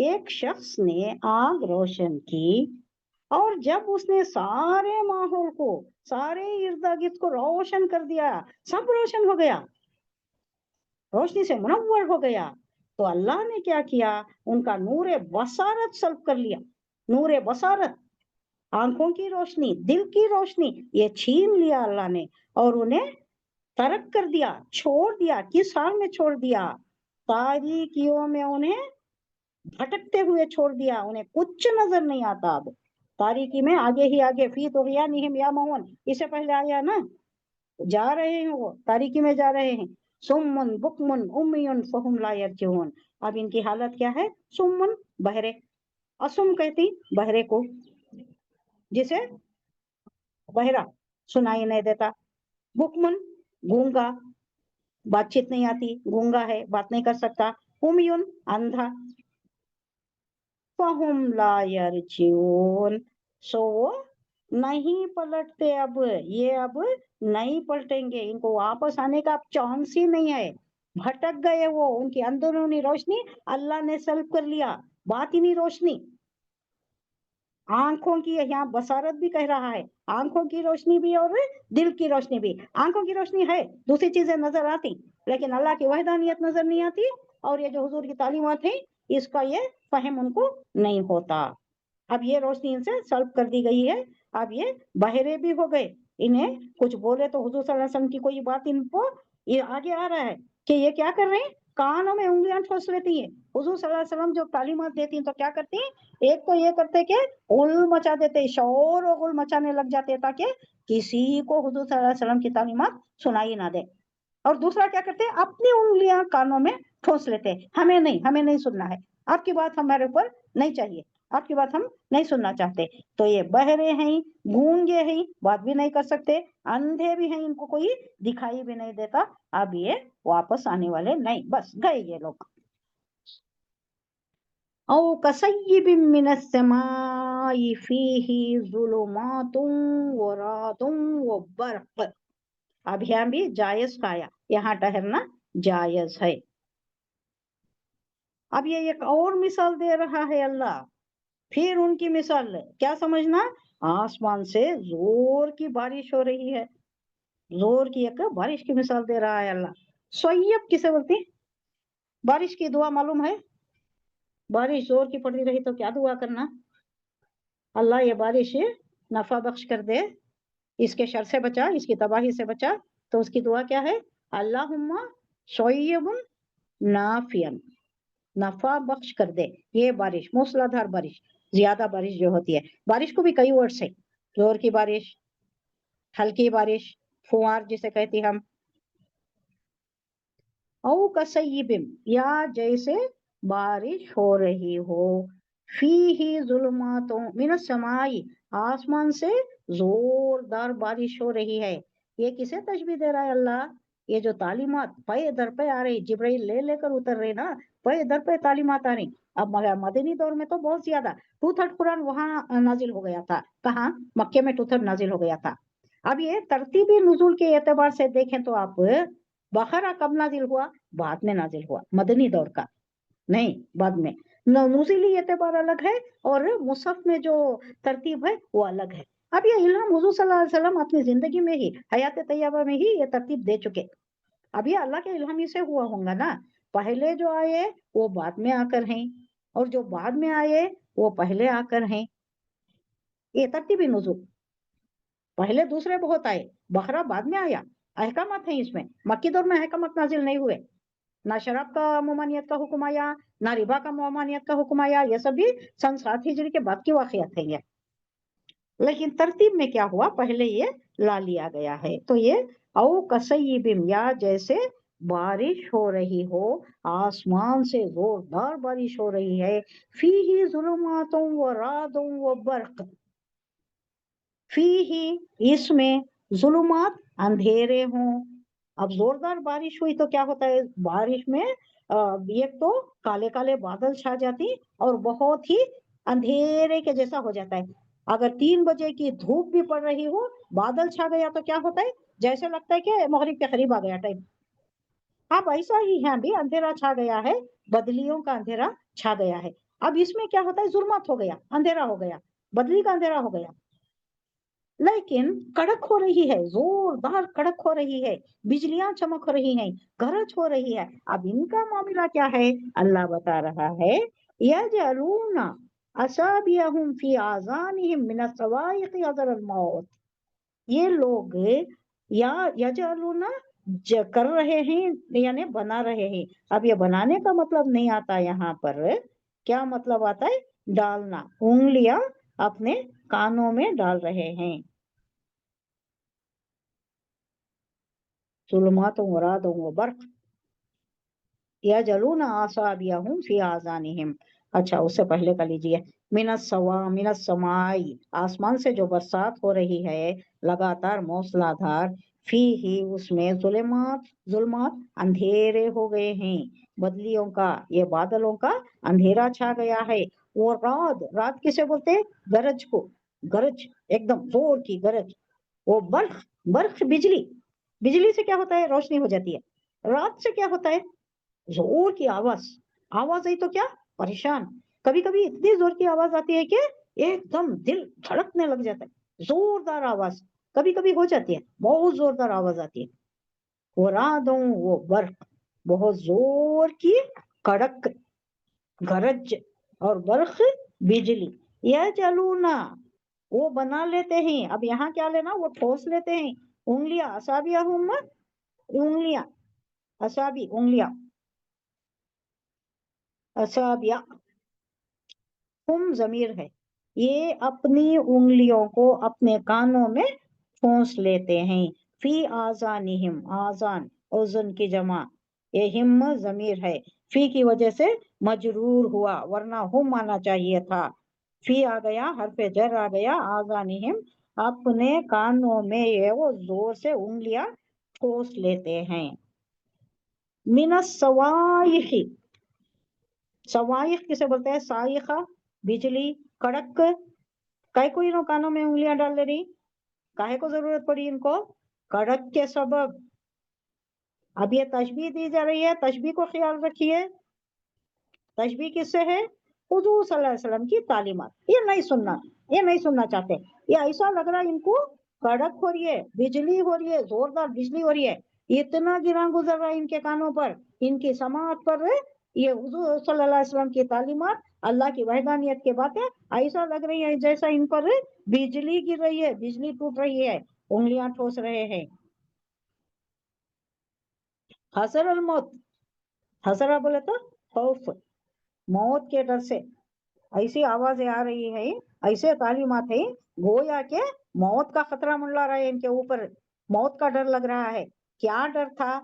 एक शख्स ने आग रोशन की, और जब उसने सारे माहौल को, सारे इर्द गिर्द को रोशन कर दिया, सब रोशन हो गया, रोशनी से मुनव्वर हो गया, तो अल्लाह ने क्या किया, उनका नूर बसारत सल्ब कर लिया। नूर बसारत, आंखों की रोशनी, दिल की रोशनी, ये छीन लिया अल्लाह ने, और उन्हें तरक कर दिया, छोड़ दिया। किस हाल में छोड़ दिया, तारीकियों में उन्हें भटकते हुए छोड़ दिया, उन्हें कुछ नजर नहीं आता। अब तारीकी में आगे ही आगे, फी तो या निहिम या मोहन, इससे पहले आया ना, जा रहे हैं वो तारीकी में जा रहे हैं। सुम्मुन बुकमुन उम्मियुन फहुम ला यरजिऊन। अब इनकी हालत क्या है, सुम्मुन बहरे, असुम कहती बहरे को, जिसे बहरा सुनाई नहीं देता, बुकमुन गूंगा, बातचीत नहीं आती, गूंगा है, बात नहीं कर सकता, उम्मियुन अंधा, फहुम ला यरजिऊन, सो वो नहीं पलटते। अब ये अब नहीं पलटेंगे, इनको वापस आने का अब चांस ही नहीं है, भटक गए वो, उनकी अंदरूनी रोशनी अल्लाह ने सल्ब कर लिया, बातिनी रोशनी, आंखों की, यहाँ बसारत भी कह रहा है, आंखों की रोशनी भी और दिल की रोशनी भी। आंखों की रोशनी है, दूसरी चीजें नजर आती, लेकिन अल्लाह की वहदानियत नजर नहीं आती, और ये जो हुजूर की तालीमात है इसका ये फहम उनको नहीं होता। अब ये रोशनी इनसे सल्ब कर दी गई है, अब ये बहरे भी हो गए, इन्हें कुछ बोले तो हुजूर सल्लल्लाहु अलैहि वसल्लम की कोई बात इनको, ये आगे आ रहा है कि ये क्या कर रहे हैं, कानों में उंगलियां ठोस लेती हैं। हुजूर सल्लल्लाहु अलैहि वसल्लम जो तालीमात देती हैं तो क्या करती हैं, एक तो ये करते कि गुल मचा देते, शोर और गुल मचाने लग जाते ताकि किसी को हुजूर सल्लल्लाहु अलैहि वसल्लम की तालीमात सुनाई ना दे, और दूसरा क्या करते हैं, अपनी उंगलियां कानों में ठोस लेते, हमें नहीं, हमें नहीं सुनना है, आपकी बात हमारे ऊपर नहीं चाहिए, आपकी बात हम नहीं सुनना चाहते। तो ये बहरे हैं, गूंगे हैं, बात भी नहीं कर सकते, अंधे भी हैं, इनको कोई दिखाई भी नहीं देता। अब ये वापस आने वाले नहीं, बस गए ये लोग। औ कसय्यिबिन मिनस समाई फीही ज़ुलुमातुन व रातुन व बर्क़। अब यहाँ भी जायज का आया, यहाँ ठहरना जायज है। अब ये एक और मिसाल दे रहा है अल्लाह, फिर उनकी मिसाल क्या समझना, आसमान से जोर की बारिश हो रही है, जोर की एक बारिश की मिसाल दे रहा है अल्लाह। सय्यब किसे बोलते हैं, बारिश की दुआ मालूम है, बारिश जोर की पड़ रही तो क्या दुआ करना, अल्लाह ये बारिश नफा बख्श कर दे, इसके शर से बचा, इसकी तबाही से बचा, तो उसकी दुआ क्या है, अल्लाहुम्मा सय्यबुन नाफियन, नफा बख्श कर दे ये बारिश, मूसलाधार बारिश, ज्यादा बारिश जो होती है। बारिश को भी कई वर्ड्स है, जोर की बारिश, हल्की बारिश, फुआर जिसे कहते हम, औ कसय्यिबिन, या जैसे बारिश हो रही हो, फीही ज़ुलुमातुन मिनस समाई, आसमान से जोरदार बारिश हो रही है। ये किसे तशबीह दे रहा है अल्लाह, ये जो तालीमात पे दर पे आ रही, जिब्राइल ले लेकर उतर रहे ना, पे दर पे तालीमात आ रही। अब मदनी दौर में तो बहुत ज्यादा 2/3 कुरान वहां नाजिल हो गया था। कहाँ? मक्के में 2/3 नाजिल हो गया था। अब ये तरतीबी नुज़ूल के एतबार से देखें तो आप, बकरा कब नाजिल हुआ? बाद में नाजिल हुआ, मदनी दौर का नहीं, बाद में। नुज़ूली एतबार अलग है और मुसहफ में जो तरतीब है वो अलग है। अब ये इल्हाम हुजूर सल्लल्लाहु अलैहि वसल्लम अपनी जिंदगी में ही, हयात तैयबा में ही ये तरतीब दे चुके। अब ये अल्लाह के इल्हामी से हुआ होगा ना। पहले जो आए वो बाद में आकर हैं, और जो बाद में आए वो पहले आकर हैं। ये तरतीबी नुज़ूल, पहले दूसरे बहुत आए, बकरा बाद में आया। अहकामत है इसमें, मक्की दौर में अहकामत नाजिल नहीं हुए। ना शराब का ममानियत का हुक्म आया, ना रिबा का ममानियत का हुक्म आया। ये सब भी सन 7 हिजरी के बाद की वाक़ियात है ये। लेकिन तरतीब में क्या हुआ, पहले ये ला लिया गया है। तो ये औ कसय्यिबिम, या जैसे बारिश हो रही हो, आसमान से जोरदार बारिश हो रही है। फीही ज़ुलुमातुन व रादुन व बर्क़, फीही इसमें, ज़ुलुमात अंधेरे हों। अब जोरदार बारिश हुई तो क्या होता है बारिश में, ये तो काले काले बादल छा जाती और बहुत ही अंधेरे के जैसा हो जाता है। अगर 3 बजे की धूप भी पड़ रही हो, बादल छा गया तो क्या होता है, जैसे लगता है कि मगरिब के करीब आ गया टाइम। अब ऐसा ही यहाँ भी अंधेरा छा गया है, बदलियों का अंधेरा छा गया है। अब इसमें क्या होता है, जुल्मत हो गया, अंधेरा हो गया, बदली का अंधेरा हो गया। लेकिन कड़क हो रही है, जोरदार कड़क हो रही है, बिजलियां चमक रही हैं, गरज हो रही है। अब इनका मामला क्या है, अल्लाह बता रहा है, यजअलूना असाबियहुम फी आज़ानिहिम मिनस सवाइक़ि हज़रल मौत। ये लोग या यजअलूना कर रहे हैं, यानी बना रहे हैं। अब ये बनाने का मतलब नहीं आता यहाँ पर, क्या मतलब आता है, डालना, उंगलियां अपने कानों में डाल रहे हैं। ज़ुलुमातुन व रादुन व बर्क़ यजअलूना असाबियहुम फी आज़ानिहिम। अच्छा, उससे पहले का लीजिए, मिनस समाई, आसमान से जो बरसात हो रही है लगातार मूसलाधार, फी ही उसमें, जुल्मात, जुल्मात अंधेरे हो गए हैं, बदलियों का, ये बादलों का अंधेरा छा गया है। वो रात, रात किसे बोलते हैं, गरज को, गरज एकदम जोर की गरज। वो बर्फ, बर्फ बिजली, बिजली से क्या होता है, रोशनी हो जाती है। रात से क्या होता है, जोर की आवाज, आवाज आई तो क्या, परेशान। कभी कभी इतनी जोर की आवाज आती है कि एकदम दिल धड़कने लग जाता है, जोरदार आवाज कभी कभी हो जाती है, बहुत जोरदार आवाज आती है। वो रातों, वो बर्फ, बहुत जोर की कड़क गरज, और बर्फ बिजली। यह जलूना, वो बना लेते हैं। अब यहाँ क्या लेना, वो ठोस लेते हैं, उंगलियां, असाबिया हम, उंगलियां, असाबी उंगलियां, असाबिया, हम जमीर है, ये अपनी उंगलियों को अपने कानों में ठोंस लेते हैं। फी आजानिहिम, आजान उज़न की जमा, ये हिम जमीर है, फी की वजह से मजरूर हुआ, वरना हुम आना चाहिए था। फी आ गया, हरफे जर आ गया, आजानिहिम अपने कानों में ये वो जोर से उंगलियां ठोस लेते हैं। मिनस सवाइखी, सवाइख किसे बोलते हैं, साइखा बिजली, कड़क। काय को इन्हों कानों में उंगलियां डाल ले रही, काहे को जरूरत पड़ी इनको, कड़क के सबब। अब ये तशबीह दी जा रही है, तशबीह को ख्याल रखिए, तशबीह किससे है, हुजूर सल्लल्लाहु अलैहि वसल्लम की तालीमात। ये नहीं सुनना, ये नहीं सुनना चाहते, ये ऐसा लग रहा है इनको कड़क हो रही है, बिजली हो रही है, जोरदार बिजली हो रही है, इतना गिरा गुजर रहा है इनके कानों पर, इनकी समाअत पर। ये हुजूर सल्लल्लाहु अलैहि वसल्लम की तालीमात, अल्लाह की वहदानियत की बातें ऐसा लग रही है जैसा इन पर बिजली गिर रही है, बिजली टूट रही है, उंगलियां ठोस रहे हैं। हसर अल मौत, हसरा बोले तो खौफ, मौत के डर से ऐसी आवाजें आ रही है, ऐसे तालीमात है, गोया के मौत का खतरा मंडरा रहा है इनके ऊपर, मौत का डर लग रहा है। क्या डर था,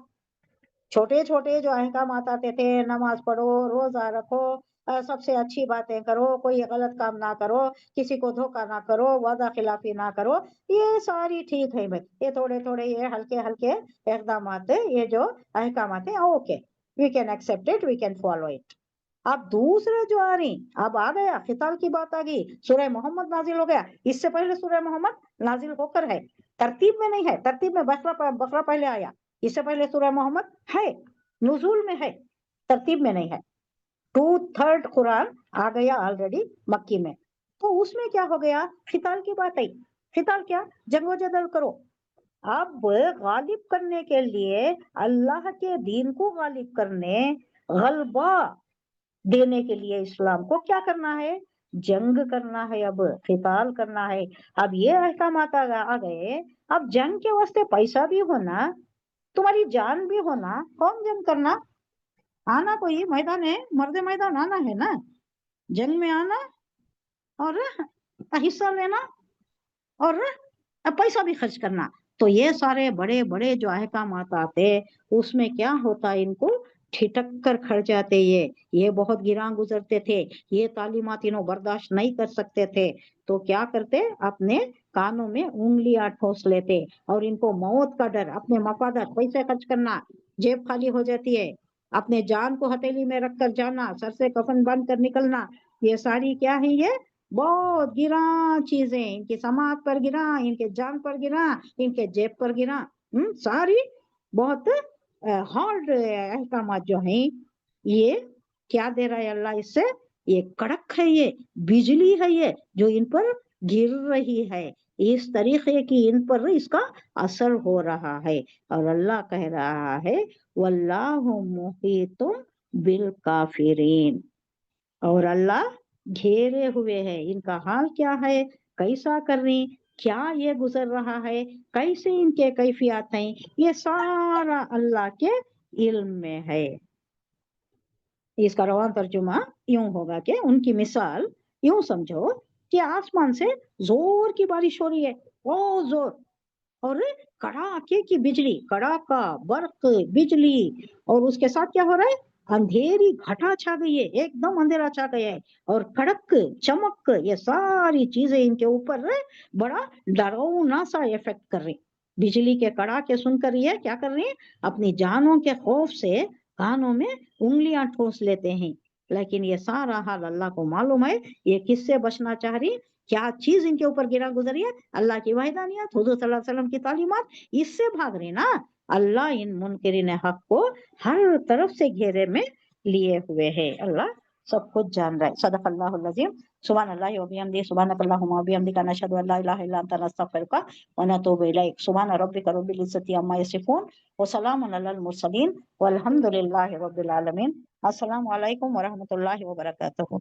छोटे छोटे जो अहकाम आते थे, नमाज पढ़ो, रोजा रखो, सबसे अच्छी बातें करो, कोई गलत काम ना करो, किसी को धोखा ना करो, वादा खिलाफी ना करो, ये सारी ठीक है भाई, ये थोड़े थोड़े ये हल्के हल्के इकदाम है, ये जो अहकाम है, okay, we can accept it, we can follow it. अब दूसरे जो आ रही, अब आ गया खिताल की बात आ गई, सूरह मोहम्मद नाजिल हो गया, इससे पहले सूरह मोहम्मद नाजिल होकर है, तरतीब में नहीं है, तरतीब में बकरा पहले आया, इससे पहले सूरह मोहम्मद है, नुज़ूल में है, तरतीब में नहीं है। 2/3 कुरान आ गया ऑलरेडी मक्की में, तो उसमें क्या हो गया, खिताल की बात आई। खिताल क्या, जंगो जदल करो। अब गालिब करने के लिए, अल्लाह के दीन को गालिब करने, गलबा देने के लिए इस्लाम को क्या करना है, जंग करना है, अब खिताल करना है। अब ये अहकाम आ गए, अब जंग के वास्ते पैसा भी होना, तुम्हारी जान भी होना, कौन जंग करना, आना, कोई मैदान है, मर्द मैदान आना है ना, जंग में आना और हिस्सा लेना और पैसा भी खर्च करना। तो ये सारे बड़े बड़े जो अहकाम आते, उसमें क्या होता, इनको ठिठक कर खड़ जाते, ये बहुत गिरा गुजरते थे, ये तालीमात इन्हों बर्दाश्त नहीं कर सकते थे, तो क्या करते, अपने कानों में उंगलियां ठोस लेते, और इनको मौत का डर, अपने मफादत, पैसे खर्च करना, जेब खाली हो जाती है, अपने जान को हथेली में रखकर जाना, सर से कफन बांध कर निकलना, ये सारी क्या है, ये बहुत गिरा चीजें, इनकी समाज पर गिरा, इनके जान पर गिरा, इनके जेब पर गिरा, सारी बहुत हार्ड अहकाम जो हैं, ये क्या दे रहा है अल्लाह इससे, ये कड़क है, ये बिजली है, ये जो इन पर गिर रही है, इस तरीके की इन पर इसका असर हो रहा है। और अल्लाह कह रहा है, वल्लाहु मुहीतुम बिल काफिरीन, और अल्लाह घेरे हुए है, इनका हाल क्या है, कैसा कर रही, क्या ये गुजर रहा है, कैसे इनके कैफियत हैं, ये सारा अल्लाह के इल्म में है। इसका रवान तर्जुमा यूं होगा कि उनकी मिसाल यूं समझो कि आसमान से जोर की बारिश हो रही है, बहुत जोर, और कड़ाके की बिजली, कड़ाका, बर्क, बिजली, और उसके साथ क्या हो रहा है, अंधेरी घटा छा गई है, एकदम अंधेरा छा गया है, और कड़क, चमक, ये सारी चीजें इनके ऊपर बड़ा डरावना सा इफेक्ट कर रही। बिजली के कड़ाके सुनकर ये क्या कर रही है, अपनी जानों के खौफ से कानों में उंगलियां ठोस लेते हैं। लेकिन ये सारा हाल अल्लाह को मालूम है, ये किससे बचना चाह रही, क्या चीज इनके ऊपर गिरा गुजरी है, अल्लाह की वहदानियत, हुजूर सल्लल्लाहु अलैहि वसल्लम की तालीमात, इससे भाग रही ना। अल्लाह इन मुनकिरीन हक को हर तरफ से घेरे में लिए हुए है, अल्लाह सब कुछ जान रहा है। सदक़ल्लाहुल अज़ीम। सुभान अल्लाहि व बिहम्दिही, सुब्हानकल्लाहुम्मा व बिहम्दिका, नशहदु अल्ला इलाहा इल्ला अंता, नस्तगफिरुका व नतूबु इलैक। सुभान रब्बिका रब्बिल इज्जति अम्मा यसिफून व सलामुन अलल मुरसलीन वल्हम्दुलिल्लाहि रब्बिल आलमीन। अस्सलामु अलैकुम व रहमतुल्लाहि व बरकातुहू।